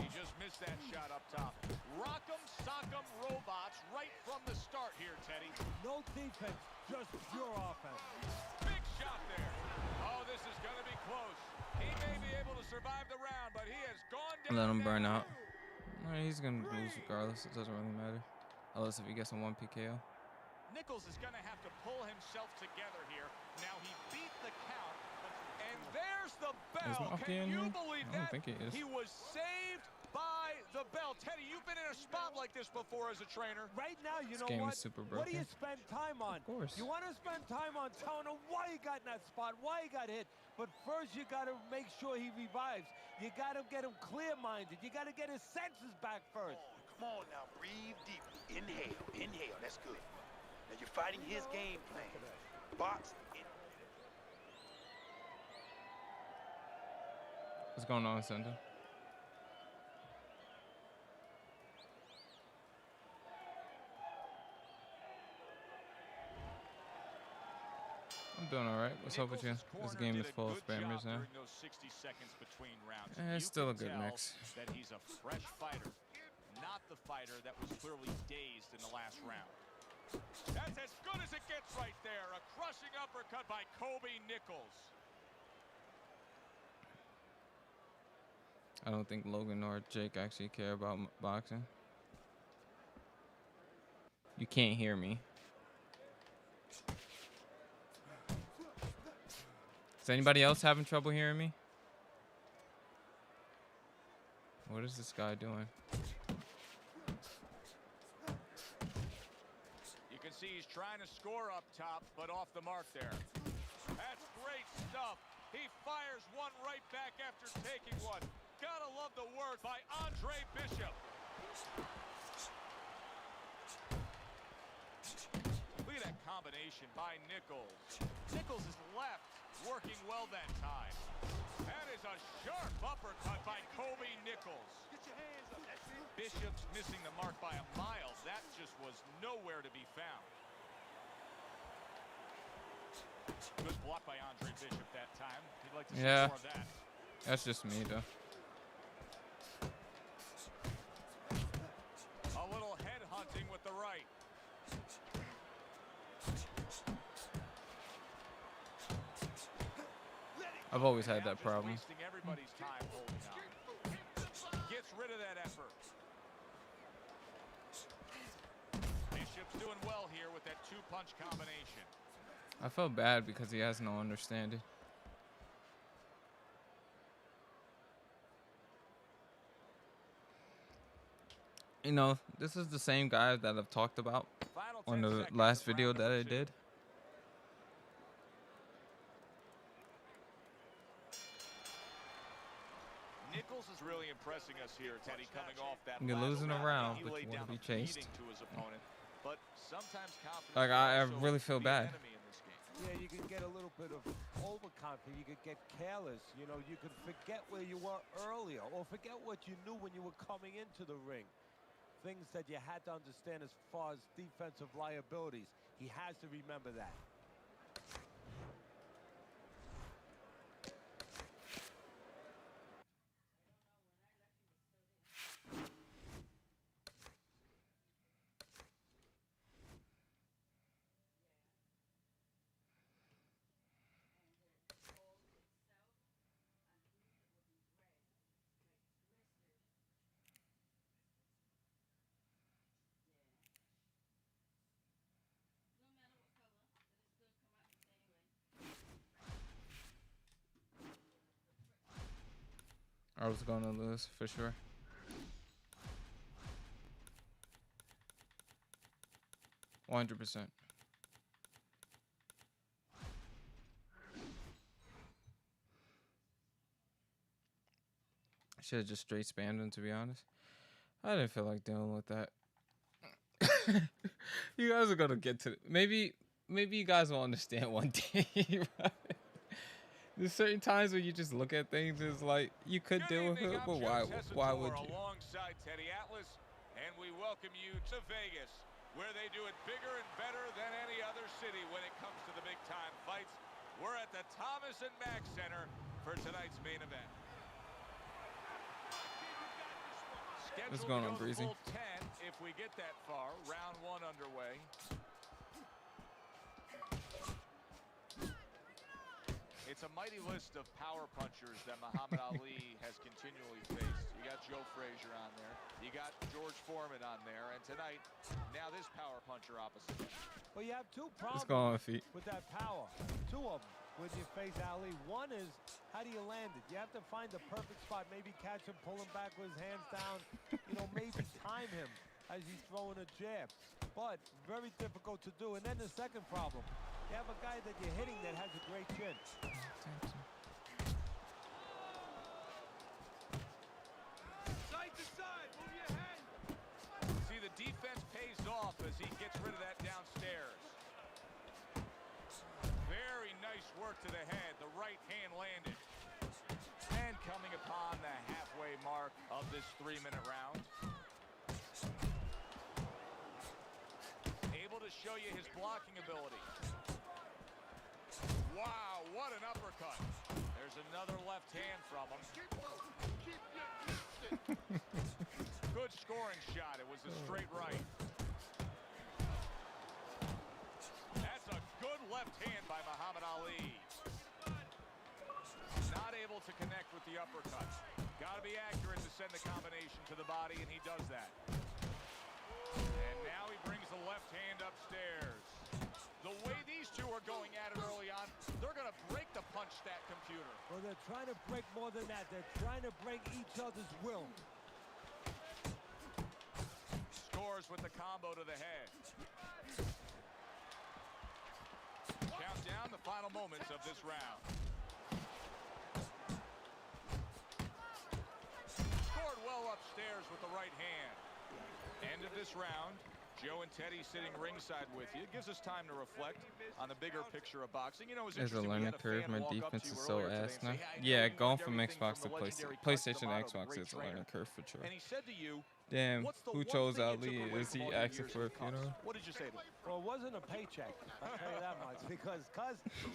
Speaker 1: He just missed that shot up top. Rock'em, sock'em robots right from the start here, Teddy.
Speaker 3: No defense, just pure offense.
Speaker 1: Big shot there. Oh, this is going to be close. He may be able to survive the round, but he has gone down.
Speaker 2: Let him burn out. He's going to lose regardless. It doesn't really matter. Unless if he gets a 1 PKO.
Speaker 1: Nichols is going to have to pull himself together here. Now he beat the count, and there's the bell. Can you believe that?
Speaker 2: I don't think he is.
Speaker 1: He was saved by the bell. Teddy, you've been in a spot like this before as a trainer.
Speaker 3: Right now, you know
Speaker 2: game
Speaker 3: what?
Speaker 2: is super
Speaker 3: What do you
Speaker 2: broken.
Speaker 3: spend time on?
Speaker 2: Of course.
Speaker 3: You want to spend time on telling him why he got in that spot, why he got hit. But first, you got to make sure he revives. You got to get him clear-minded. You got to get his senses back first.
Speaker 6: Come on now, breathe deeply. Inhale, inhale, that's good. Now you're fighting his game plan. Box in.
Speaker 2: What's going on, Sender? I'm doing all right. What's up with you? This game is full of spammers now. It's still a good mix.
Speaker 1: That he's a fresh fighter, not the fighter that was clearly dazed in the last round. That's as good as it gets right there. A crushing uppercut by Kobe Nichols.
Speaker 2: I don't think Logan or Jake actually care about boxing. You can't hear me. Is anybody else having trouble hearing me? What is this guy doing?
Speaker 1: You can see he's trying to score up top, but off the mark there. That's great stuff. He fires one right back after taking one. Gotta love the work by Andre Bishop. Look at that combination by Nichols. Nichols is left, working well that time. That is a sharp uppercut by Kobe Nichols.
Speaker 6: Get your hands up, that's it.
Speaker 1: Bishop's missing the mark by a mile. That just was nowhere to be found. Good block by Andre Bishop that time. He'd like to see more of that.
Speaker 2: That's just me, though.
Speaker 1: A little head hunting with the right.
Speaker 2: I've always had that problem.
Speaker 1: Wasting everybody's time holding on. Gets rid of that effort. Bishop's doing well here with that two-punch combination.
Speaker 2: I felt bad because he has no understanding. You know, this is the same guy that I've talked about on the last video that I did.
Speaker 1: Nichols is really impressing us here, Teddy, coming off that.
Speaker 2: You're losing a round,
Speaker 1: He
Speaker 2: but
Speaker 1: laid
Speaker 2: you want
Speaker 1: down
Speaker 2: to be
Speaker 1: a beating
Speaker 2: chased.
Speaker 1: to his opponent, but sometimes confidence
Speaker 2: Like,
Speaker 1: can
Speaker 2: I
Speaker 1: also
Speaker 2: really feel
Speaker 1: be an
Speaker 2: bad.
Speaker 1: enemy in this game.
Speaker 3: Yeah, you can get a little bit of overconfident. You could get careless. You know, you could forget where you were earlier or forget what you knew when you were coming into the ring. Things that you had to understand as far as defensive liabilities. He has to remember that.
Speaker 2: I was going to lose for sure. $100%. I should have just straight spammed him, to be honest. I didn't feel like dealing with that. You guys are gonna get to maybe you guys will understand one day. Right? There's certain times where you just look at things as like you could deal with it, but why would you?
Speaker 1: Alongside Teddy Atlas, and we welcome you to Vegas, where they do it bigger and better than any other city when it comes to the big time fights. We're at the Thomas and Mack Center for tonight's main event.
Speaker 2: What's going on, Breezy?
Speaker 1: Full 10 if we get that far. Round 1 underway. It's a mighty list of power punchers that Muhammad Ali has continually faced. You got Joe Frazier on there. You got George Foreman on there. And tonight, now this power puncher opposite him.
Speaker 3: Well, you have two problems with that power. Two of them when you face Ali. One is, how do you land it? You have to find the perfect spot. Maybe catch him, pull him back with his hands down. You know, maybe time him as he's throwing a jab. But very difficult to do. And then the second problem, you have a guy that you're hitting that has a great chin.
Speaker 1: Side to side, move your head. See, the defense pays off as he gets rid of that downstairs. Very nice work to the head. The right hand landed. And coming upon the halfway mark of this 3-minute round. Able to show you his blocking ability. Wow, what an uppercut. There's another left hand from him. Good scoring shot. It was a straight right. That's a good left hand by Muhammad Ali. Not able to connect with the uppercut. Got to be accurate to send the combination to the body, and he does that. And now he brings the left hand upstairs. The way these two are going at it early on, they're going to break the punch stat computer.
Speaker 3: Well, they're trying to break more than that. They're trying to break each other's will.
Speaker 1: Scores with the combo to the head. Count down the final moments of this round. Scored well upstairs with the right hand. End of this round. Joe and Teddy sitting ringside with you. It gives us time to reflect on the bigger picture of boxing. You know,
Speaker 2: there's a learning curve. My defense is so ass now. Yeah, going from Xbox to PlayStation to Xbox is a learning curve for sure.
Speaker 1: And he said to you,
Speaker 2: damn, who chose Ali? Is he asking for a funeral?
Speaker 1: What did you say to him?
Speaker 3: Well, it wasn't a paycheck, I'll tell you that much, because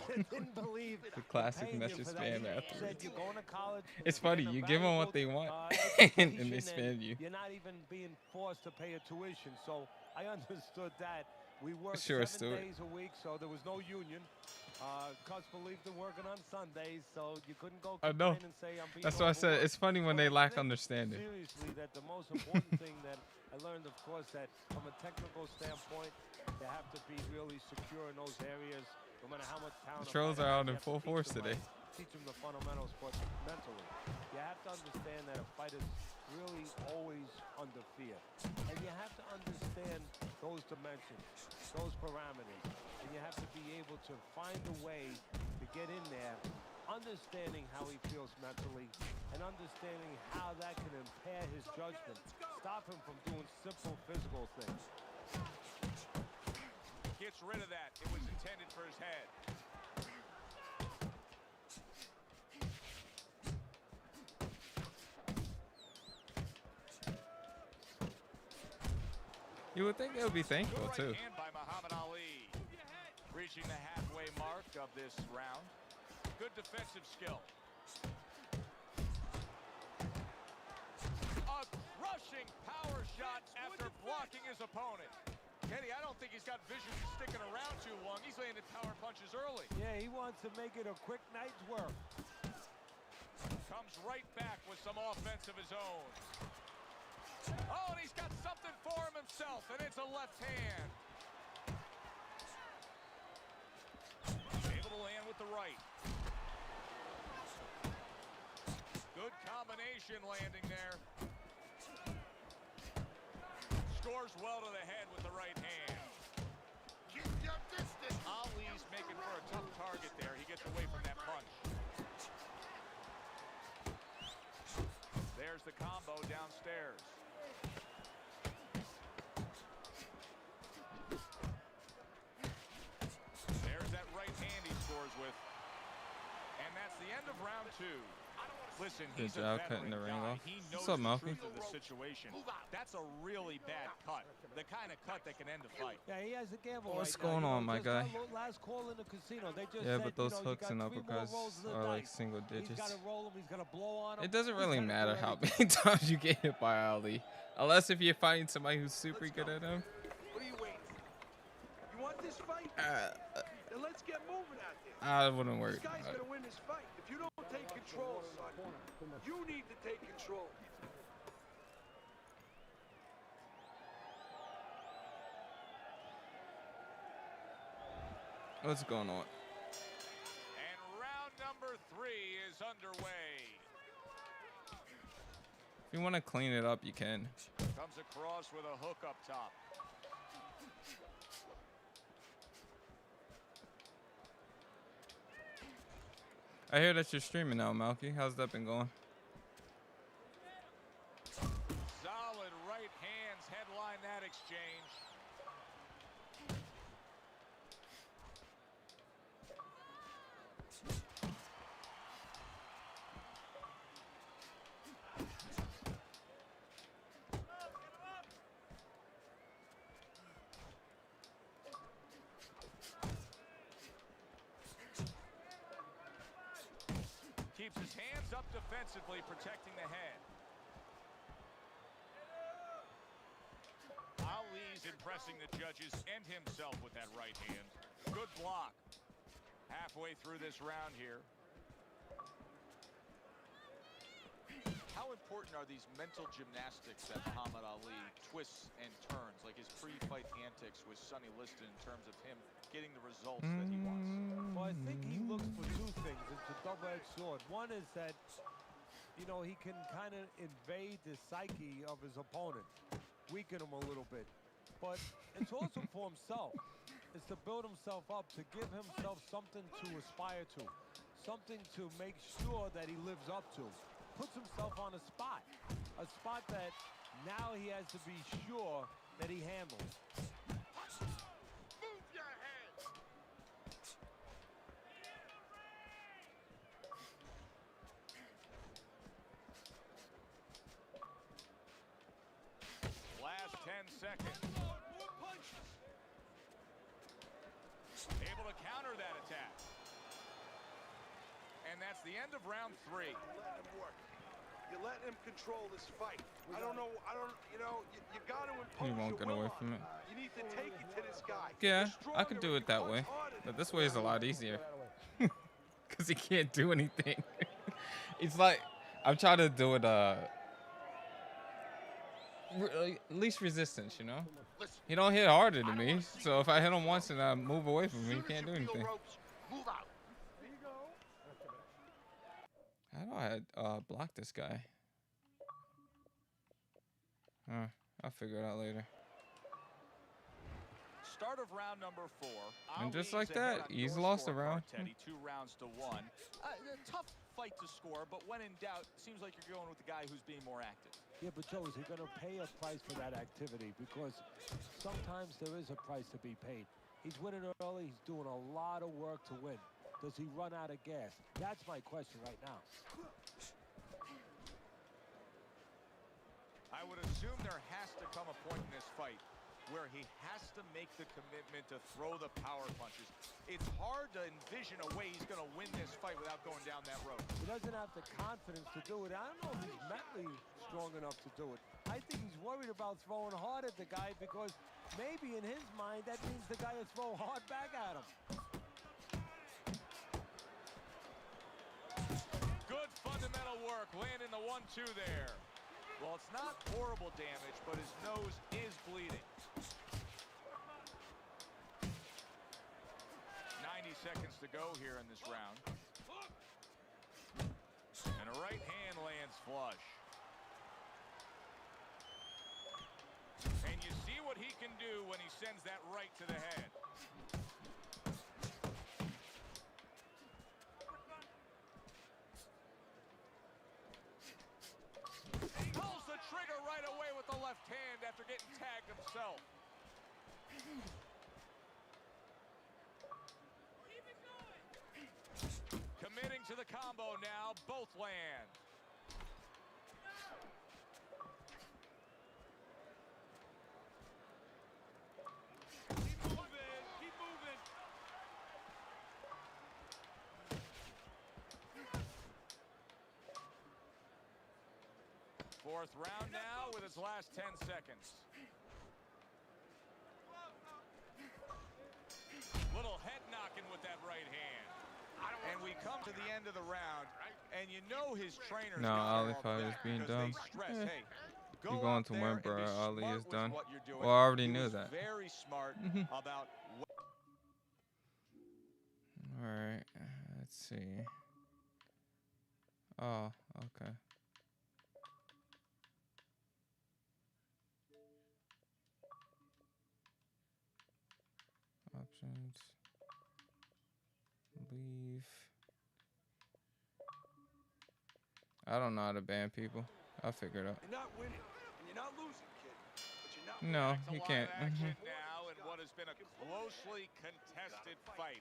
Speaker 3: they didn't believe
Speaker 2: the classic message spam afterwards.
Speaker 3: Said you're going to college.
Speaker 2: It's funny, you give them what they want, and they spam you.
Speaker 3: You're not even being forced to pay a tuition, so I understood that. We worked
Speaker 2: sure,
Speaker 3: 7 days a week, so there was no union. Cuz believed in working on Sundays, so you couldn't go complain and say I'm being
Speaker 2: That's why I said it's funny when they lack understanding.
Speaker 3: Seriously, that the most important thing that I learned, of course, that from a technical standpoint, you have to be really secure in those areas, no matter how much talent.
Speaker 2: The trolls are out in full force today.
Speaker 3: Teach them the fundamentals, but mentally, you have to understand that a fighter's really always under fear, and you have to understand those dimensions, those parameters, and you have to be able to find a way to get in there, understanding how he feels mentally, and understanding how that can impair his judgment, stop him from doing simple physical things.
Speaker 1: Gets rid of that. It was intended for his head.
Speaker 2: You would think they would be thankful too.
Speaker 1: Hand by Muhammad Ali. Reaching the halfway mark of this round. Good defensive skill. A crushing power shot after blocking his opponent. Teddy, I don't think he's got vision sticking around too long. He's landed power punches early.
Speaker 3: Yeah, he wants to make it a quick night's work.
Speaker 1: Comes right back with some offense of his own. Oh, and he's got something for him himself, and it's a left hand. Able to land with the right. Good combination landing there. Scores well to the head with the right hand.
Speaker 4: Keep your distance.
Speaker 1: Ali's making for a tough target there. He gets away from that punch. There's the combo downstairs. the end of round 2. Listen,
Speaker 2: Good
Speaker 1: he's a
Speaker 2: job
Speaker 1: veteran
Speaker 2: cutting the ring
Speaker 1: guy.
Speaker 2: off.
Speaker 1: He
Speaker 2: What's
Speaker 1: knows
Speaker 2: up,
Speaker 1: the
Speaker 2: Malky?
Speaker 1: truth of the situation. That's a really bad cut. The kind of cut that can end a fight.
Speaker 3: Yeah, he has a gamble.
Speaker 2: What's
Speaker 3: right now.
Speaker 2: going
Speaker 3: You know,
Speaker 2: on, my
Speaker 3: just
Speaker 2: guy?
Speaker 3: that last call in the casino. They just
Speaker 2: Yeah,
Speaker 3: said,
Speaker 2: but those
Speaker 3: you know,
Speaker 2: hooks
Speaker 3: you
Speaker 2: and
Speaker 3: got 3 more
Speaker 2: uppercuts
Speaker 3: rolls of the
Speaker 2: are like
Speaker 3: dice.
Speaker 2: single
Speaker 3: He's
Speaker 2: digits.
Speaker 3: got to roll him. He's got to blow on him.
Speaker 2: It doesn't really
Speaker 3: He's gotta
Speaker 2: matter
Speaker 3: do
Speaker 2: how
Speaker 3: everything.
Speaker 2: many times you get hit by Ali. Unless if you're fighting somebody who's super good at him.
Speaker 6: What are you waiting for? You want this fight? Then let's get moving out there.
Speaker 2: I wouldn't worry
Speaker 6: This guy's
Speaker 2: about it.
Speaker 6: gonna win this fight. If you don't take control, son, you need to take control.
Speaker 2: What's going on?
Speaker 1: And round number 3 is underway.
Speaker 2: If you want to clean it up, you can.
Speaker 1: Comes across with a hook up top.
Speaker 2: I hear that you're streaming now, Malky. How's that been going?
Speaker 1: Solid right hands headline that exchange. Keeps his hands up defensively, protecting the head. Ali's impressing the judges and himself with that right hand. Good block. Halfway through this round here. How important are these mental gymnastics that Muhammad Ali twists and turns, like his pre-fight antics with Sonny Liston in terms of him getting the results that he wants?
Speaker 3: Well, I think he looks for 2 things. It's a double-edged sword. One is that, you know, he can kind of invade the psyche of his opponent, weaken him a little bit. But it's also for himself. It's to build himself up, to give himself something to aspire to, something to make sure that he lives up to. Puts himself on a spot that now he has to be sure that he handles.
Speaker 4: Move your head.
Speaker 1: Last 10 seconds. Able to counter that attack. And that's the end of round 3.
Speaker 6: Let him work. You let him control this fight. You know, you got to impose
Speaker 2: You won't
Speaker 6: your
Speaker 2: get
Speaker 6: will
Speaker 2: away
Speaker 6: on
Speaker 2: from
Speaker 6: him.
Speaker 2: it.
Speaker 6: You need to take it to this guy.
Speaker 2: Yeah,
Speaker 6: You're
Speaker 2: I could do
Speaker 6: stronger
Speaker 2: it that
Speaker 6: and you
Speaker 2: way.
Speaker 6: punch harder
Speaker 2: But
Speaker 6: than
Speaker 2: this
Speaker 6: him.
Speaker 2: way is a lot easier. Because he can't do anything. It's like, I'm trying to do it, least resistance, you know?
Speaker 4: Listen,
Speaker 2: He don't hit harder than me. So if I hit him once and I move away from him, he can't do anything.
Speaker 4: ropes, move out.
Speaker 2: How do I block this guy? I'll figure it out later.
Speaker 1: Start of round number 4.
Speaker 2: And just
Speaker 1: Ali's
Speaker 2: like
Speaker 1: ahead
Speaker 2: that,
Speaker 1: on
Speaker 2: he's
Speaker 1: your
Speaker 2: lost a
Speaker 1: scorecard,
Speaker 2: round.
Speaker 1: Teddy, 2 rounds to 1. A tough fight to score, but when in doubt, seems like you're going with the guy who's being more active.
Speaker 3: Yeah, but Joe, is he going to pay a price for that activity? Because sometimes there is a price to be paid. He's winning early. He's doing a lot of work to win. Does he run out of gas? That's my question right now.
Speaker 1: I would assume there has to come a point in this fight where he has to make the commitment to throw the power punches. It's hard to envision a way he's going to win this fight without going down that road.
Speaker 3: He doesn't have the confidence to do it. I don't know if he's mentally strong enough to do it. I think he's worried about throwing hard at the guy because maybe in his mind that means the guy will throw hard back at him.
Speaker 1: Good fundamental work, landing the 1-2 there. Well, it's not horrible damage, but his nose is bleeding. 90 seconds to go here in this round. And a right hand lands flush. And you see what he can do when he sends that right to the head. He pulls the trigger right away with the left hand after getting tagged himself. Committing to the combat. combo now, both land.
Speaker 3: Keep moving, keep moving.
Speaker 1: Fourth round now with its last 10 seconds. Little head knocking with that right hand. And we come to the end of the round, and you know his trainers
Speaker 2: No,
Speaker 1: got
Speaker 2: Ali
Speaker 1: all
Speaker 2: fight is
Speaker 1: that
Speaker 2: being
Speaker 1: because
Speaker 2: dumb.
Speaker 1: they stress, hey,
Speaker 2: You're
Speaker 1: go
Speaker 2: going
Speaker 1: out
Speaker 2: to
Speaker 1: there
Speaker 2: win,
Speaker 1: and
Speaker 2: bro.
Speaker 1: be
Speaker 2: Ali
Speaker 1: smart
Speaker 2: is
Speaker 1: with
Speaker 2: done.
Speaker 1: what you're doing.
Speaker 2: Well, I already
Speaker 1: He
Speaker 2: knew
Speaker 1: was
Speaker 2: that.
Speaker 1: very smart about what.
Speaker 2: All right, let's see. Oh, okay. Options. Leave. I don't know how to ban people. I'll figure it out.
Speaker 6: You're not winning, and you're not losing, kid. But you're not
Speaker 2: No,
Speaker 1: That's a
Speaker 2: he
Speaker 1: lot
Speaker 2: can't.
Speaker 1: of action now in what has been a closely contested fight.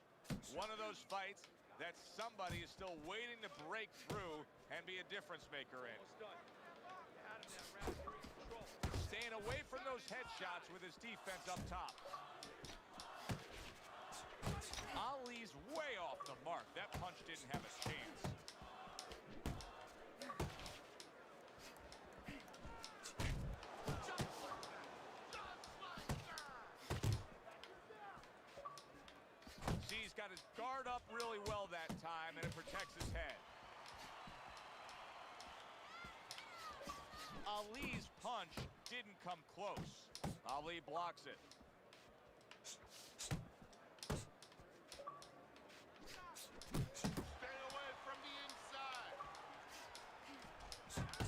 Speaker 1: One of those fights that somebody is still waiting to break through and be a difference maker in. Staying away from those headshots with his defense up top. Ali's way off the mark. That punch didn't have a chance. He's got his guard up really well that time, and it protects his head. Ali's punch didn't come close. Ali blocks it.
Speaker 4: Stay away from the inside.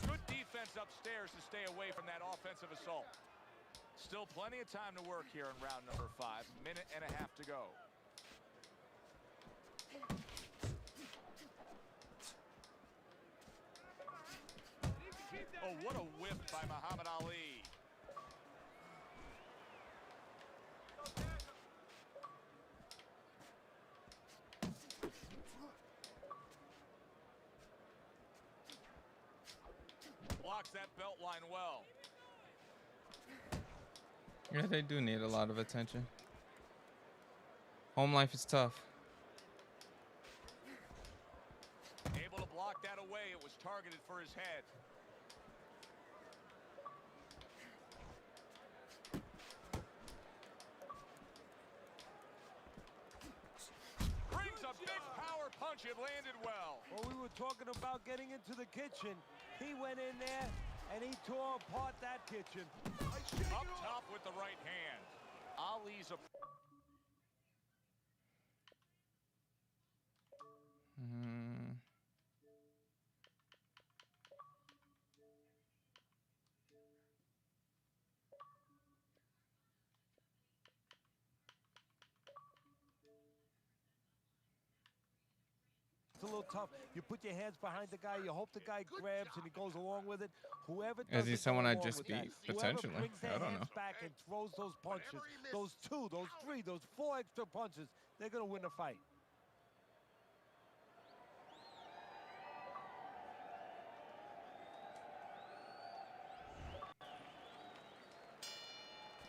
Speaker 1: Good defense upstairs to stay away from that offensive assault. Still plenty of time to work here in round number 5. Minute and a half to go. Oh, what a whip by Muhammad Ali. Blocks that belt line well.
Speaker 2: Yeah, they do need a lot of attention. Home life is tough.
Speaker 1: Able to block that away. It was targeted for his head. Brings a big power punch. It landed well.
Speaker 3: Well, we were talking about getting into the kitchen. He went in there and he tore apart that kitchen.
Speaker 1: Up top with the right hand. Ali's a...
Speaker 3: It's a little tough. You put your hands behind the guy. You hope the guy grabs and he goes along with it. Whoever
Speaker 2: Is
Speaker 3: doesn't
Speaker 2: he
Speaker 3: go
Speaker 2: someone I
Speaker 3: along
Speaker 2: just
Speaker 3: with that,
Speaker 2: beat?
Speaker 3: whoever
Speaker 2: Potentially.
Speaker 3: brings their
Speaker 2: I don't
Speaker 3: hands
Speaker 2: know.
Speaker 3: back and throws those punches, those 2, those 3, those 4 extra punches, they're going to win the fight.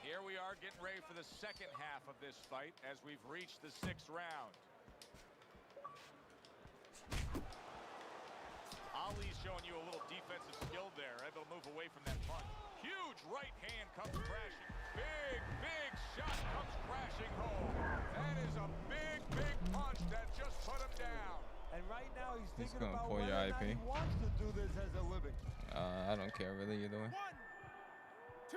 Speaker 1: Here we are getting ready for the second half of this fight as we've reached the 6th round. Ali's showing you a little defensive skill there, able to move away from that punch. Huge right hand comes crashing. Big, big shot comes crashing home. That is a big, big punch that just put him down.
Speaker 3: And right now he's thinking
Speaker 2: gonna
Speaker 3: about
Speaker 2: pull
Speaker 3: whether
Speaker 2: your
Speaker 3: or not
Speaker 2: IP.
Speaker 3: he wants to do this as a living.
Speaker 2: I don't care really either way.
Speaker 5: 1, 2.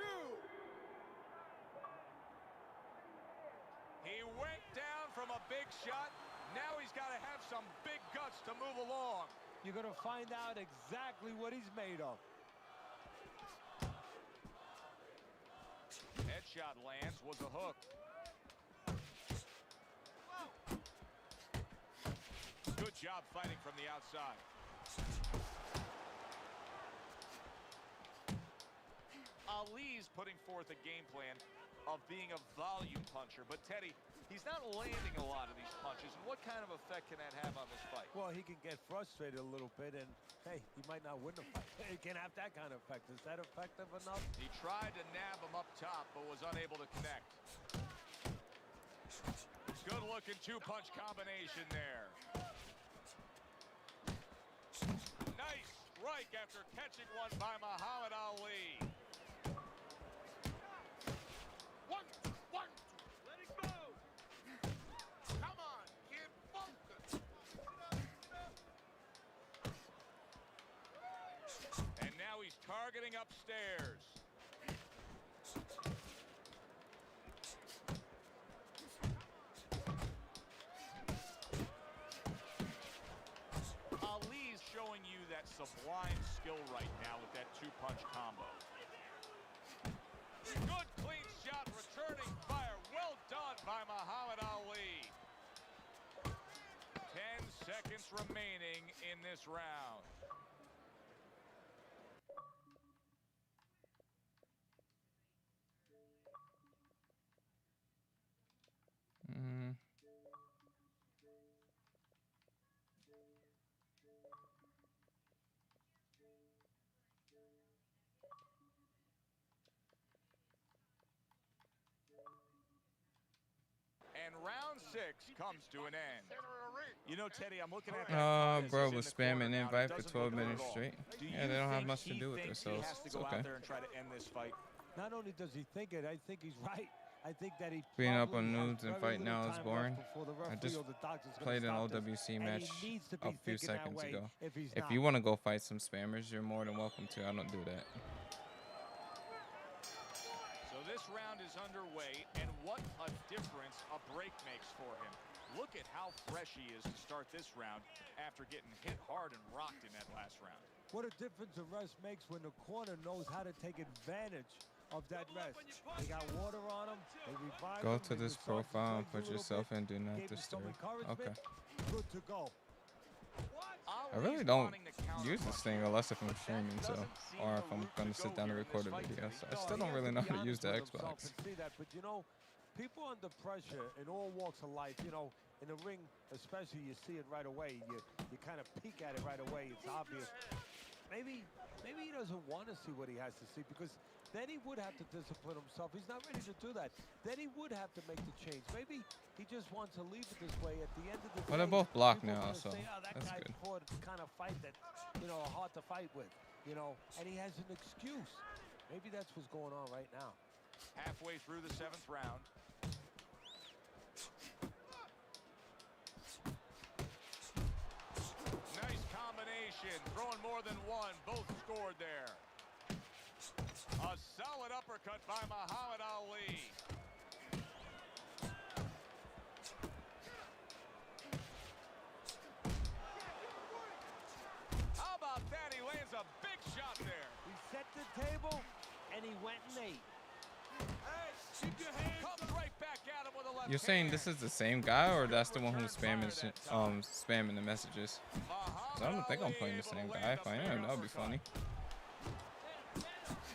Speaker 1: He went down from a big shot. Now he's got to have some big guts to move along.
Speaker 3: You're going to find out exactly what he's made of.
Speaker 1: Headshot lands, was a hook. Good job fighting from the outside. Ali's putting forth a game plan of being a volume puncher. But Teddy, He's not landing a lot of these punches, and what kind of effect can that have on this fight?
Speaker 3: Well, he can get frustrated a little bit, and hey, he might not win the fight. He can have that kind of effect. Is that effective enough?
Speaker 1: He tried to nab him up top, but was unable to connect. Good-looking two-punch combination there. Nice strike after catching one by Muhammad Ali.
Speaker 4: One. Let it go. Come on, kid, focus.
Speaker 1: And now he's targeting upstairs. Ali's showing you that sublime skill right now with that two-punch combo. Good clean shot, returning fire. Well done by Muhammad Ali. 10 seconds remaining in this round. And round 6 comes to an end. You know, Teddy, I'm looking at that.
Speaker 2: Bro was spamming invite for 12 minutes straight. Yeah, they don't have much to do with themselves.
Speaker 1: It's okay. He has to go out there and try to end this fight.
Speaker 3: Not only does he think it, I think he's right. I think that he
Speaker 2: being up
Speaker 3: probably
Speaker 2: on
Speaker 3: has
Speaker 2: nudes and
Speaker 3: very
Speaker 2: fighting
Speaker 3: little
Speaker 2: now is
Speaker 3: time
Speaker 2: boring.
Speaker 3: left before the
Speaker 2: I
Speaker 3: referee
Speaker 2: just
Speaker 3: or the doctor's gonna
Speaker 2: played an
Speaker 3: stop this.
Speaker 2: OWC
Speaker 3: And
Speaker 2: match
Speaker 3: he needs to
Speaker 2: a
Speaker 3: be
Speaker 2: few
Speaker 3: thinking that
Speaker 2: seconds
Speaker 3: way
Speaker 2: ago.
Speaker 3: If
Speaker 2: If you want to go fight some spammers, you're more than welcome to. I don't do that.
Speaker 1: So this round is underway, and what a difference a break makes for him. Look at how fresh he is to start this round after getting hit hard and rocked in that last round.
Speaker 3: What a difference a rest makes when the corner knows how to take advantage of that rest. They got water on him. They revive
Speaker 2: Go
Speaker 3: him,
Speaker 2: to
Speaker 3: they
Speaker 2: this
Speaker 3: massage his
Speaker 2: profile and
Speaker 3: legs a
Speaker 2: put
Speaker 3: little
Speaker 2: yourself
Speaker 3: bit,
Speaker 2: in Do Not
Speaker 3: gave him some
Speaker 2: Disturb.
Speaker 3: encouragement.
Speaker 2: Okay.
Speaker 3: Good to go.
Speaker 2: I really don't use this thing unless if I'm streaming, so, or if I'm going to sit down and record a video. So I still don't really know how to use the Xbox.
Speaker 3: See that, but you know, people under pressure in all walks of life, you know, in the ring especially, you see it right away. You kind of peek at it right away. It's obvious. Maybe he doesn't want to see what he has to see, because then he would have to discipline himself. He's not ready to do that. Then he would have to make the change. Maybe he just wants to leave it this way. At the end of the day,
Speaker 2: Well, they're both blocked
Speaker 3: people
Speaker 2: now,
Speaker 3: are gonna
Speaker 2: so
Speaker 3: say, oh, that
Speaker 2: that's
Speaker 3: guy
Speaker 2: good.
Speaker 3: fought the kind of fight that, you know, are hard to fight with, you know, and he has an excuse. Maybe that's what's going on right now.
Speaker 1: Halfway through the 7th round. Nice combination, throwing more than one, both scored there. A solid uppercut by Muhammad Ali. How about that? He lands a big shot there.
Speaker 3: He set the table, and he went and ate.
Speaker 1: Hey, keep your hands up. Comes right back at him with a left
Speaker 2: You're saying
Speaker 1: hand.
Speaker 2: this is the same guy, or that's the one who's spamming the messages? So I don't think I'm playing the same guy. If I am, that would be funny.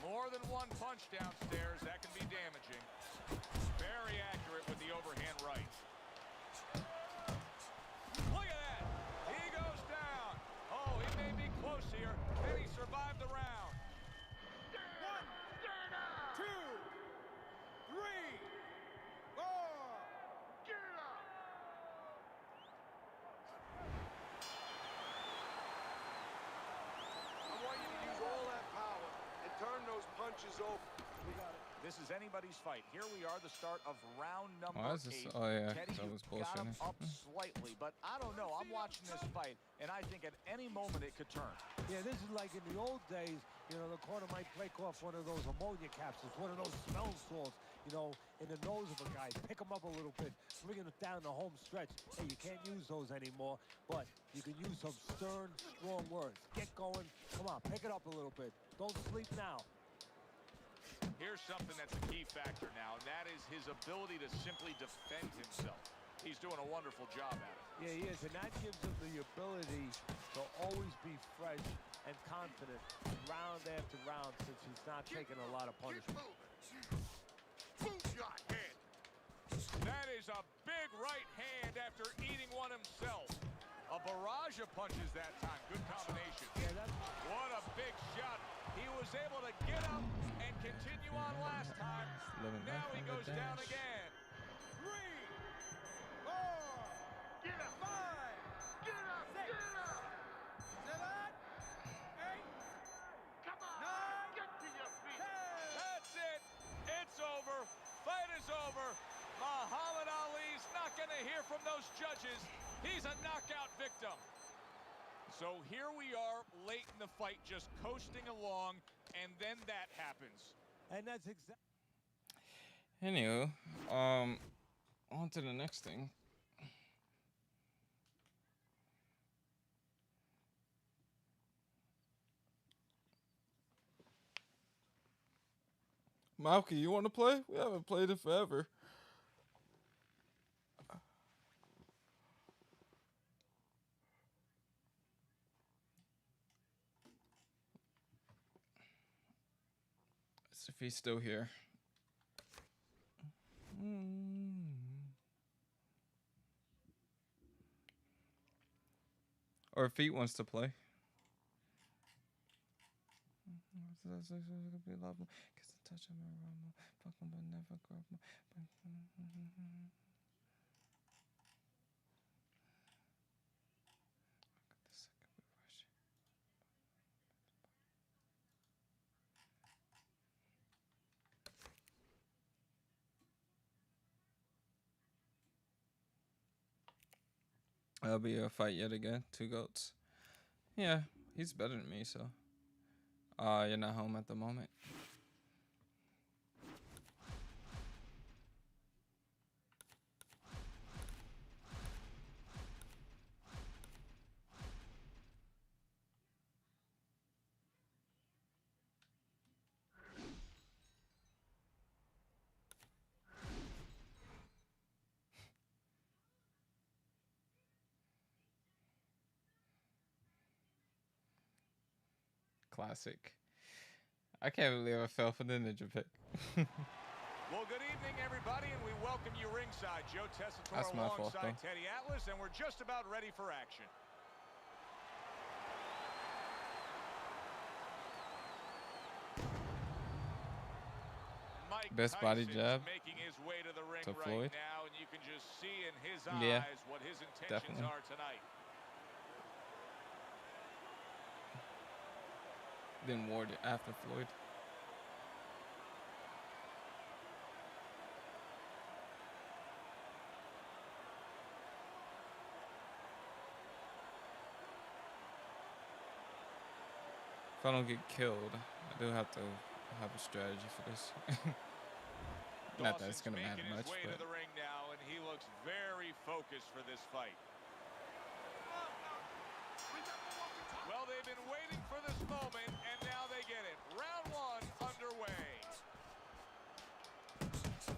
Speaker 1: More than one punch downstairs, that can be damaging. Very accurate with the overhand right. Look at that. He goes down. Oh, he may be close here. Can he survive the round?
Speaker 5: 1, 2, 3, 4.
Speaker 4: Get up.
Speaker 5: I want you to use all that power and turn those punches over.
Speaker 1: This is anybody's fight. Here we are, the start of round number
Speaker 2: Why is this?
Speaker 1: 8.
Speaker 2: Oh yeah,
Speaker 1: Teddy,
Speaker 2: that was
Speaker 1: you got him
Speaker 2: bullshitting.
Speaker 1: up slightly, but I don't know. I'm watching this fight, and I think at any moment it could turn.
Speaker 3: Yeah, this is like in the old days, you know, the corner might break off one of those ammonia capsules, one of those smell salts, you know, in the nose of a guy, pick him up a little bit, bringing it down the home stretch. Hey, you can't use those anymore, but you can use some stern, strong words. Get going. Come on, pick it up a little bit. Don't sleep now.
Speaker 1: Here's something that's a key factor now, and that is his ability to simply defend himself. He's doing a wonderful job at it.
Speaker 3: Yeah, he is, and that gives him the ability to always be fresh and confident round after round, since he's not taking a lot of
Speaker 4: Keep
Speaker 3: punishment.
Speaker 4: moving. Move your head.
Speaker 1: That is a big right hand after eating one himself. A barrage of punches that time. Good combination. What a big shot. He was able to get up and continue on last time. Now he goes down again.
Speaker 5: 3, 4,
Speaker 4: Get up!
Speaker 5: 5,
Speaker 4: Get up!
Speaker 5: 6,
Speaker 4: Get up!
Speaker 5: 7, 8,
Speaker 4: Come on!
Speaker 5: 9,
Speaker 4: Get to your feet!
Speaker 5: 10.
Speaker 1: That's it. It's over. Fight is over. Muhammad Ali's not going to hear from those judges. He's a knockout victim. So here we are late in the fight, just coasting along, and then that happens.
Speaker 3: And that's exactly.
Speaker 2: Anywho, on to the next thing. Malky, you want to play? We haven't played it forever. Let's see if he's still here. Or if he wants to play. That'll be a fight yet again. 2 goats. Yeah, he's better than me, so. You're not home at the moment. Classic. I can't believe I fell for the ninja pick.
Speaker 1: Well, good evening, everybody, and we welcome you ringside. Joe Tessitore
Speaker 2: That's my fault,
Speaker 1: alongside
Speaker 2: though.
Speaker 1: Teddy Atlas, and we're just about ready for action. Mike
Speaker 2: Best body
Speaker 1: Tyson's
Speaker 2: jab
Speaker 1: making his way to the ring
Speaker 2: to
Speaker 1: right
Speaker 2: Floyd.
Speaker 1: now, and you can just see in his
Speaker 2: Yeah,
Speaker 1: eyes what his intentions
Speaker 2: definitely.
Speaker 1: are tonight.
Speaker 2: Then Ward after Floyd. If I don't get killed, I do have to have a strategy for this. Not that it's
Speaker 1: Dawson's
Speaker 2: gonna matter
Speaker 1: making his
Speaker 2: much,
Speaker 1: way to
Speaker 2: but
Speaker 1: the ring now, and he looks very focused for this fight. Well, they've been waiting for this moment, and now they get it. Round 1 underway.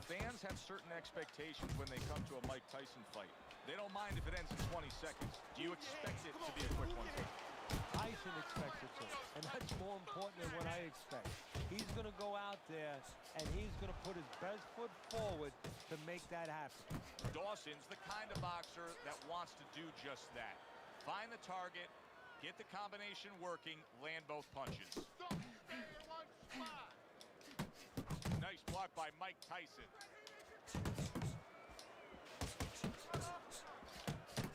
Speaker 1: Fans have certain expectations when they come to a Mike Tyson fight. They don't mind if it ends in 20 seconds. Do you expect it to be a quick one?
Speaker 3: Tyson expects it to, and that's more important than what I expect. He's going to go out there, and he's going to put his best foot forward to make that happen.
Speaker 1: Dawson's the kind of boxer that wants to do just that. Find the target, get the combination working, land both punches. Nice block by Mike Tyson.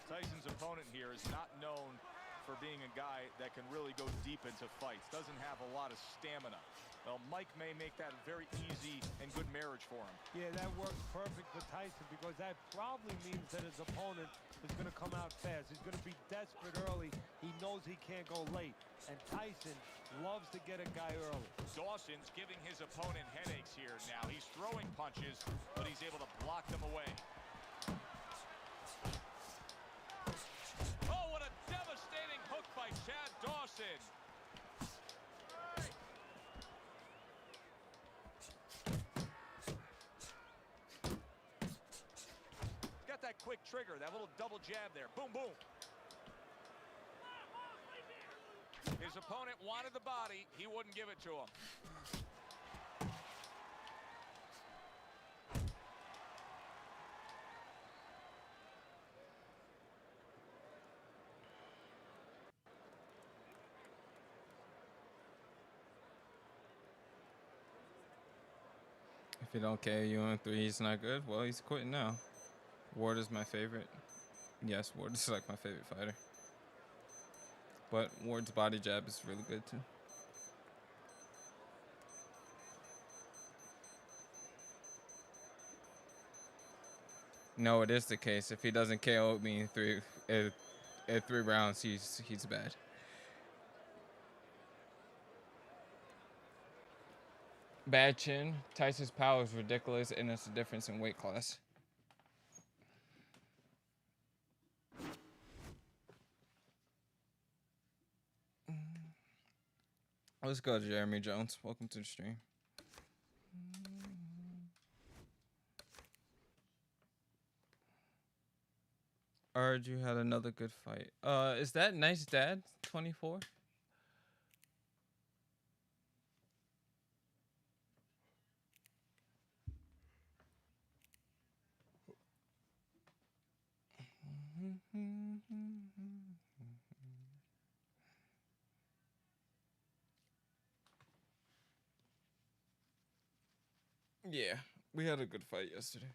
Speaker 1: Tyson's opponent here is not known for being a guy that can really go deep into fights. Doesn't have a lot of stamina. Well, Mike may make that a very easy and good marriage for him.
Speaker 3: Yeah, that works perfect for Tyson because that probably means that his opponent is going to come out fast. He's going to be desperate early. He knows he can't go late. And Tyson loves to get a guy early.
Speaker 1: Dawson's giving his opponent headaches here now. He's throwing punches, but he's able to block them away. Oh, what a devastating hook by Chad Dawson. Got that quick trigger, that little double jab there. Boom, boom. His opponent wanted the body. He wouldn't give it to him.
Speaker 2: If he don't KO you in 3, he's not good. Well, he's quitting now. Ward is my favorite. Yes, Ward is like my favorite fighter. But Ward's body jab is really good too. No, it is the case. If he doesn't KO me in 3 rounds, he's bad. Bad chin. Tyson's power is ridiculous, and it's a difference in weight class. Let's go, Jeremy Jones. Welcome to the stream. I heard you had another good fight. Is that Nice Dad 24? Yeah, we had a good fight yesterday.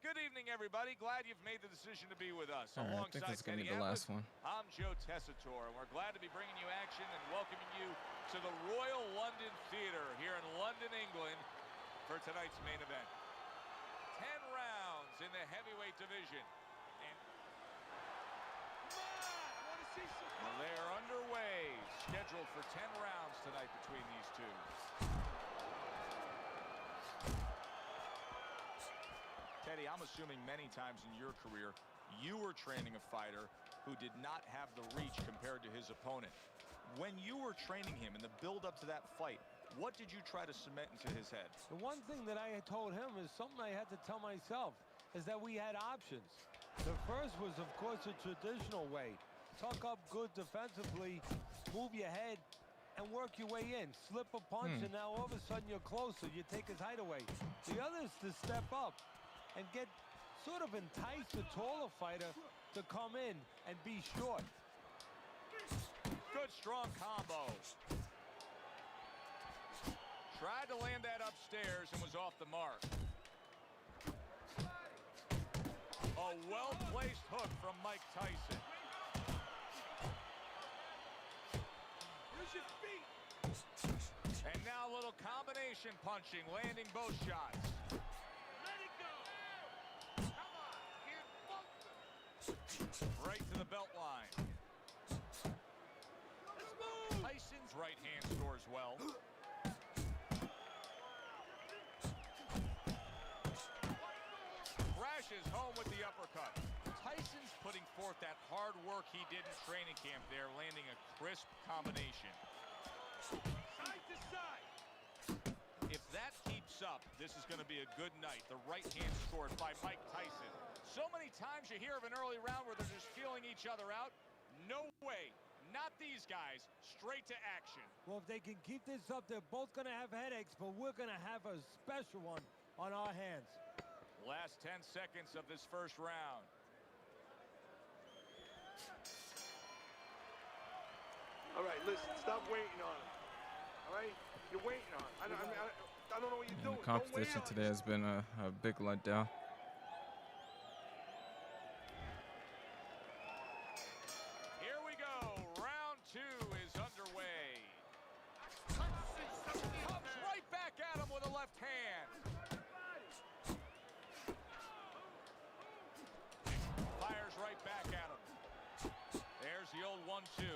Speaker 1: Good evening, everybody. Glad you've made the decision to be with us.
Speaker 2: All right, I think that's going to be the last one.
Speaker 1: I'm Joe Tessitore, and we're glad to be bringing you action and welcoming you to the Royal London Theatre here in London, England, for tonight's main event. 10 rounds in the heavyweight division. And they're underway, scheduled for 10 rounds tonight between these two. Teddy, I'm assuming many times in your career, you were training a fighter who did not have the reach compared to his opponent. When you were training him in the build-up to that fight, what did you try to cement into his head?
Speaker 3: The one thing that I had told him is something I had to tell myself, is that we had options. The first was, of course, a traditional way. Tuck up good defensively, move your head, and work your way in. Slip a punch, and now all of a sudden you're closer. You take his height away. The other is to step up and get sort of entice the taller fighter to come in and be short.
Speaker 1: Good strong combo. Tried to land that upstairs and was off the mark. A well-placed hook from Mike Tyson.
Speaker 5: Where's your feet?
Speaker 1: And now a little combination punching, landing both shots. Right to the belt line. Tyson's right hand scores well. Crashes home with the uppercut. Tyson's putting forth that hard work he did in training camp there, landing a crisp combination.
Speaker 5: Side to side.
Speaker 1: If that keeps up, this is going to be a good night. The right hand scored by Mike Tyson. So many times you hear of an early round where they're just feeling each other out. No way. Not these guys. Straight to action.
Speaker 3: Well, if they can keep this up, they're both going to have headaches, but we're going to have a special one on our hands.
Speaker 1: Last 10 seconds of this first round.
Speaker 4: All right, listen, stop waiting on him. All right? You're waiting on him. I don't know what you're doing.
Speaker 2: The competition today has been a big letdown.
Speaker 1: Here we go. Round 2 is underway. Comes right back at him with a left hand. Fires right back at him. There's the old 1-2.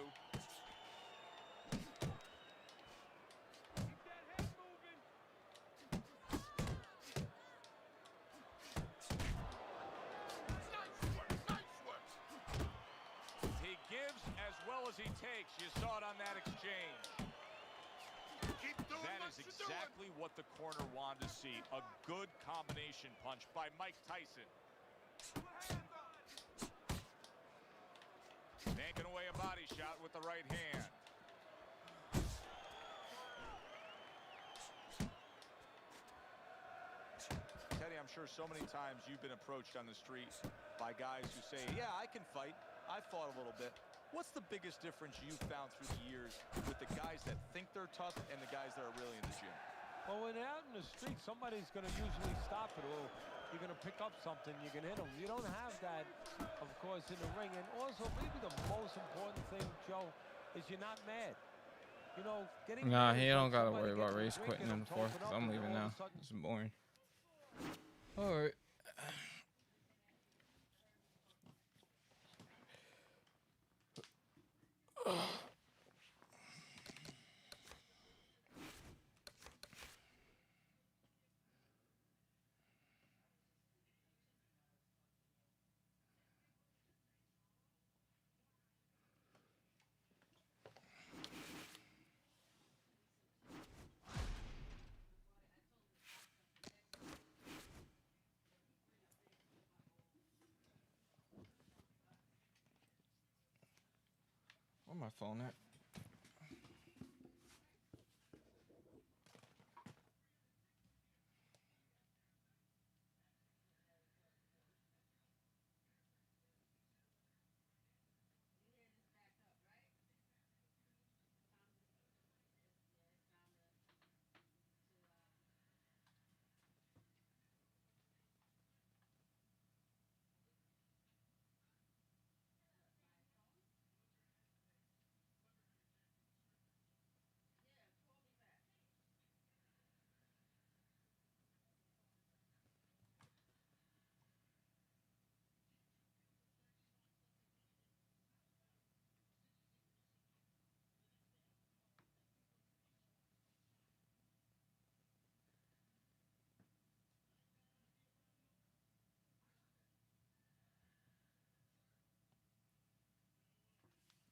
Speaker 1: as he takes. You saw it on that exchange. That is exactly what the corner wanted to see. A good combination punch by Mike Tyson. Banking away a body shot with the right hand. Teddy, I'm sure so many times you've been approached on the street by guys who say, yeah, I can fight. I fought a little bit. What's the biggest difference you've found through the years with the guys that think they're tough and the guys that are really in the gym?
Speaker 3: Well, when they're out in the street, somebody's going to usually stop it, or you're going to pick up something, you can hit them. You don't have that, of course, in the ring. And also, maybe the most important thing, Joe, is you're not mad. You know, getting
Speaker 2: Nah,
Speaker 3: mad
Speaker 2: he
Speaker 3: is
Speaker 2: don't
Speaker 3: when
Speaker 2: gotta
Speaker 3: somebody
Speaker 2: worry about
Speaker 3: gets a
Speaker 2: race
Speaker 3: drink
Speaker 2: quitting
Speaker 3: and
Speaker 2: in the fourth,
Speaker 3: toes it
Speaker 2: because
Speaker 3: up,
Speaker 2: I'm
Speaker 3: and
Speaker 2: leaving
Speaker 3: all of
Speaker 2: now.
Speaker 3: a sudden-
Speaker 2: It's boring. All right. Where my phone at?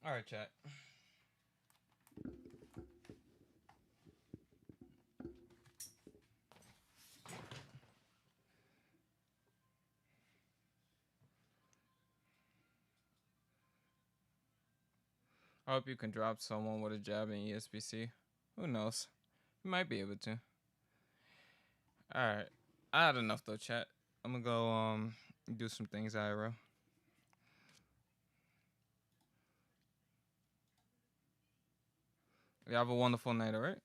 Speaker 2: All right, chat. I hope you can drop someone with a jab in ESBC. Who knows? You might be able to. Alright. I had enough though, chat. I'm gonna go do some things, IRL. You have a wonderful night, alright?